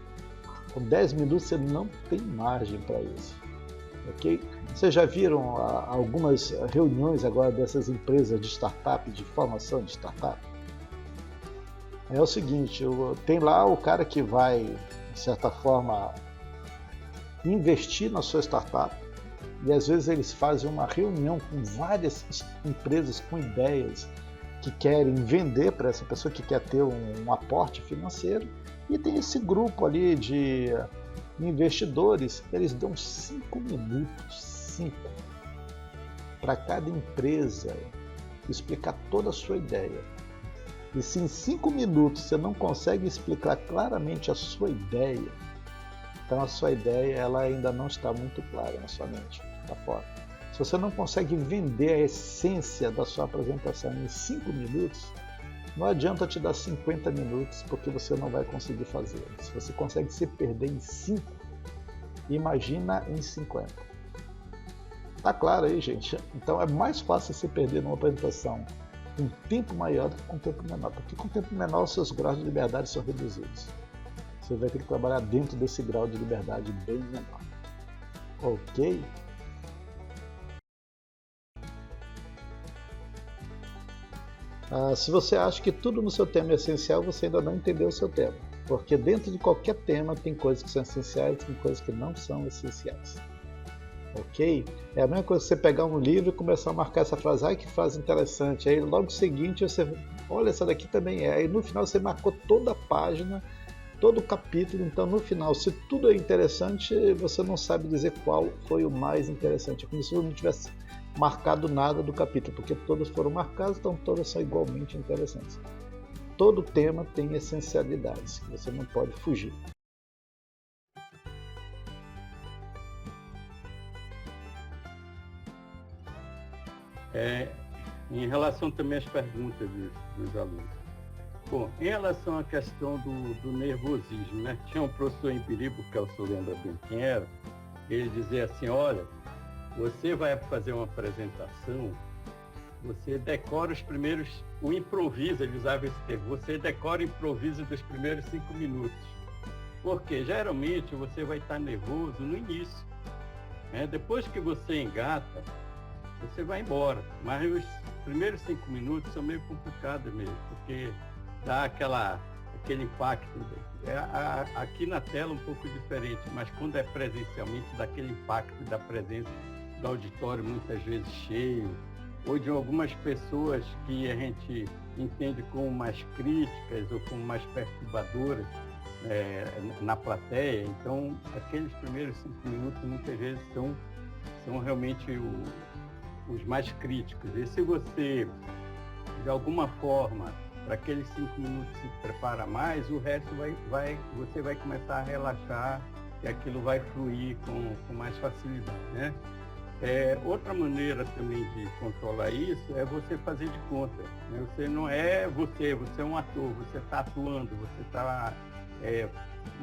Com 10 minutos você não tem margem para isso. Okay? Vocês já viram algumas reuniões agora dessas empresas de startup, de formação de startup? É o seguinte, tem lá o cara que vai, de certa forma, investir na sua startup, e às vezes eles fazem uma reunião com várias empresas com ideias que querem vender para essa pessoa que quer ter um aporte financeiro, e tem esse grupo ali de investidores, eles dão 5 minutos, para cada empresa explicar toda a sua ideia. E se em 5 minutos você não consegue explicar claramente a sua ideia, então a sua ideia ela ainda não está muito clara na sua mente, está fora. Se você não consegue vender a essência da sua apresentação em 5 minutos, não adianta te dar 50 minutos, porque você não vai conseguir fazer. Se você consegue se perder em 5, imagina em 50. Tá claro aí, gente? Então é mais fácil se perder numa apresentação com tempo maior do que com tempo menor, porque com tempo menor os seus graus de liberdade são reduzidos. Você vai ter que trabalhar dentro desse grau de liberdade bem menor. Ok? Se você acha que tudo no seu tema é essencial, você ainda não entendeu o seu tema. Porque dentro de qualquer tema tem coisas que são essenciais e tem coisas que não são essenciais. Ok? É a mesma coisa que você pegar um livro e começar a marcar essa frase. Ai, que frase interessante. Aí logo seguinte você, olha, essa daqui também é. Aí no final você marcou toda a página todo o capítulo, então no final, se tudo é interessante, você não sabe dizer qual foi o mais interessante. É como se eu não tivesse marcado nada do capítulo, porque todos foram marcados, então todos são igualmente interessantes. Todo tema tem essencialidades, que você não pode fugir. Em relação também às perguntas dos alunos. Bom, em relação à questão do nervosismo, né? Tinha um professor em Piripo, que eu só lembro bem quem era, ele dizia assim, olha, você vai fazer uma apresentação, você decora o improviso, ele usava esse termo, você decora o improviso dos primeiros 5 minutos. Porque geralmente você vai estar nervoso no início. Né? Depois que você engata, você vai embora. Mas os primeiros 5 minutos são meio complicados mesmo, porque dá aquele impacto. Aqui na tela um pouco diferente, mas quando é presencialmente, dá aquele impacto da presença do auditório muitas vezes cheio, ou de algumas pessoas que a gente entende como mais críticas ou como mais perturbadoras na plateia. Então, aqueles primeiros 5 minutos muitas vezes são realmente os mais críticos. E se você, de alguma forma, para aqueles 5 minutos se prepara mais, o resto você vai começar a relaxar e aquilo vai fluir com mais facilidade, né? Outra maneira também de controlar isso é você fazer de conta. Né? Você não é você é um ator, você está atuando, você está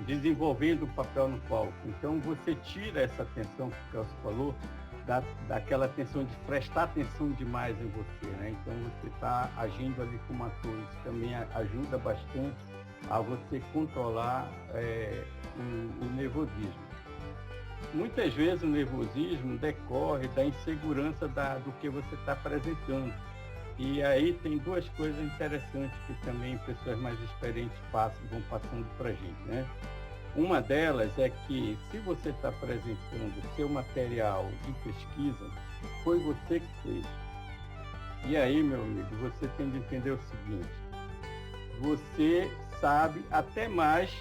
desenvolvendo o papel no palco. Então você tira essa atenção que o Celso falou, daquela atenção de prestar atenção demais em você. Né? Então você está agindo ali como ator. Isso também ajuda bastante a você controlar o nervosismo. Muitas vezes o nervosismo decorre da insegurança do que você está apresentando. E aí tem duas coisas interessantes que também pessoas mais experientes vão passando para a gente. Né? Uma delas é que se você está apresentando seu material de pesquisa, foi você que fez. E aí, meu amigo, você tem de entender o seguinte, você sabe até mais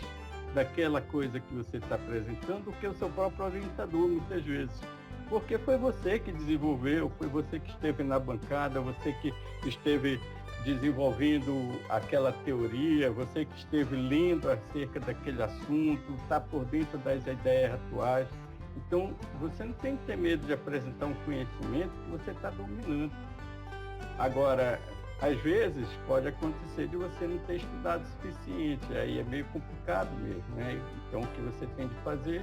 daquela coisa que você está apresentando do que o seu próprio orientador, muitas vezes. Porque foi você que desenvolveu, foi você que esteve na bancada, você que esteve desenvolvendo aquela teoria, você que esteve lendo acerca daquele assunto, está por dentro das ideias atuais. Então, você não tem que ter medo de apresentar um conhecimento que você está dominando. Agora, às vezes, pode acontecer de você não ter estudado o suficiente, aí é meio complicado mesmo, né? Então, o que você tem de fazer,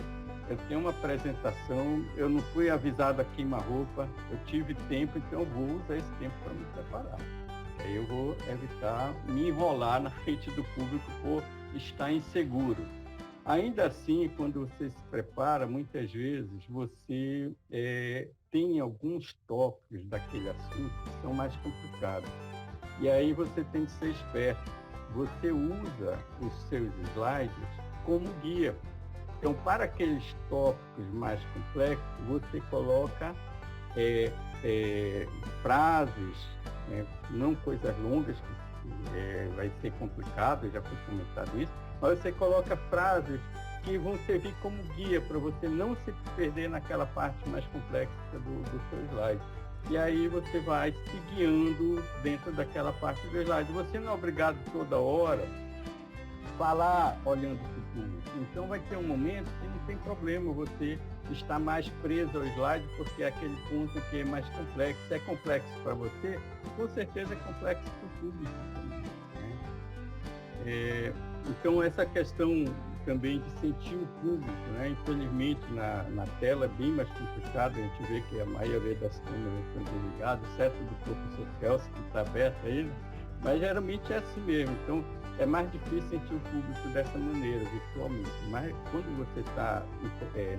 eu tenho uma apresentação, eu não fui avisado a queima-roupa, eu tive tempo, então eu vou usar esse tempo para me preparar. Aí eu vou evitar me enrolar na frente do público por estar inseguro. Ainda assim, quando você se prepara, muitas vezes você tem alguns tópicos daquele assunto que são mais complicados. E aí você tem que ser esperto. Você usa os seus slides como guia. Então, para aqueles tópicos mais complexos, você coloca frases, não coisas longas, que vai ser complicado, já foi comentado isso, mas você coloca frases que vão servir como guia para você não se perder naquela parte mais complexa do seu slide. E aí você vai se guiando dentro daquela parte do slide. Você não é obrigado toda hora falar olhando para o público. Então vai ter um momento que não tem problema você estar mais preso ao slide, porque é aquele ponto que é mais complexo. Se é complexo para você, com certeza é complexo para o público também. Né? Então essa questão também de sentir o público, né? Infelizmente na tela é bem mais complicado, a gente vê que a maioria das câmeras estão desligadas, exceto do professor Celso, que está aberto aí, mas geralmente é assim mesmo. Então é mais difícil sentir o público dessa maneira, virtualmente. Mas quando você está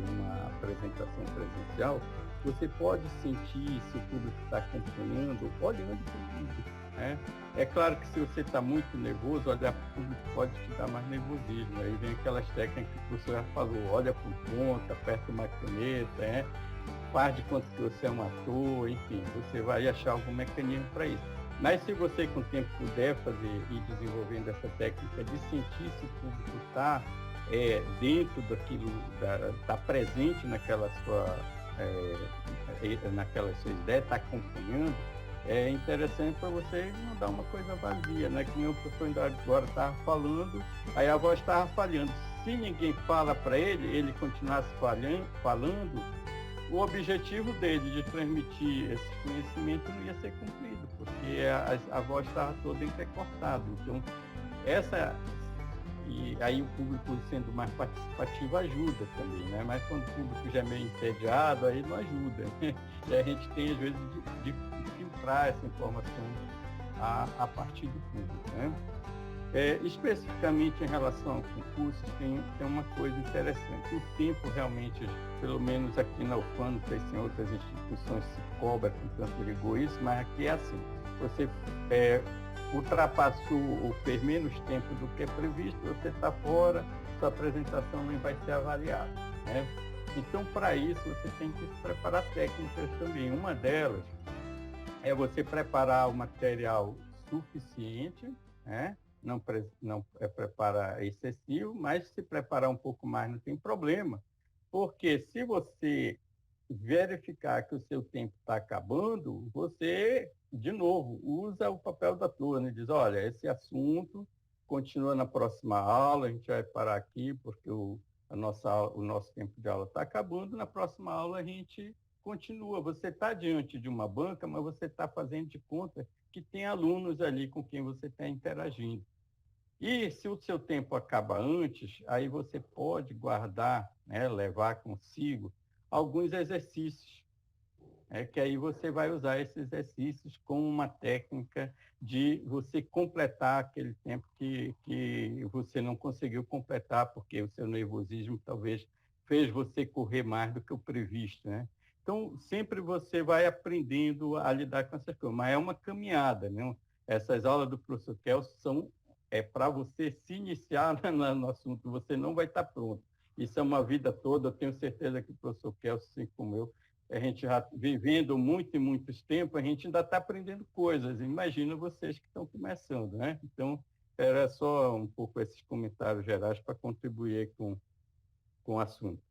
numa apresentação presencial, você pode sentir se o público está acompanhando, olhando para o público. Né? É claro que se você está muito nervoso, olhar para o público pode te dar mais nervosismo. Aí vem aquelas técnicas que o professor já falou, olha para o ponto, aperta uma caneta, faz de conta que você é um ator, enfim, você vai achar algum mecanismo para isso. Mas se você com o tempo puder fazer e desenvolvendo essa técnica de sentir se o público está dentro daquilo, está presente naquelas suas ideias, está acompanhando, é interessante para você não dar uma coisa vazia, né? Que nem o professor ainda agora estava falando, aí a voz estava falhando. Se ninguém fala para ele continuasse falando, o objetivo dele de transmitir esse conhecimento não ia ser cumprido, porque a voz estava toda entrecortada. Então, e aí o público sendo mais participativo ajuda também, né? Mas quando o público já é meio entediado, aí não ajuda. E a gente tem, às vezes, de filtrar essa informação a partir do público, né? Especificamente em relação ao concurso, tem uma coisa interessante. O tempo realmente, pelo menos aqui na UFAM, não sei se em outras instituições se cobra com tanto rigor isso, mas aqui é assim. Você ultrapassou ou fez menos tempo do que é previsto, você está fora, sua apresentação nem vai ser avaliada, né? Então, para isso, você tem que se preparar técnicas também. Uma delas é você preparar o material suficiente, né? Não prepara excessivo, mas se preparar um pouco mais não tem problema, porque se você verificar que o seu tempo está acabando, você, de novo, usa o papel da turma e diz, olha, esse assunto continua na próxima aula, a gente vai parar aqui porque o nosso tempo de aula está acabando, na próxima aula a gente continua. Você está diante de uma banca, mas você está fazendo de conta que tem alunos ali com quem você está interagindo. E se o seu tempo acaba antes, aí você pode guardar, né, levar consigo alguns exercícios, que aí você vai usar esses exercícios como uma técnica de você completar aquele tempo que você não conseguiu completar, porque o seu nervosismo talvez fez você correr mais do que o previsto, né? Então, sempre você vai aprendendo a lidar com essas coisas, mas é uma caminhada, né? Essas aulas do professor Kelso são para você se iniciar no assunto, você não vai estar pronto. Isso é uma vida toda, eu tenho certeza que o professor Kelso, assim como eu, a gente já vivendo muito e muitos tempos, a gente ainda está aprendendo coisas. Imagina vocês que estão começando, né? Então, era só um pouco esses comentários gerais para contribuir com o assunto.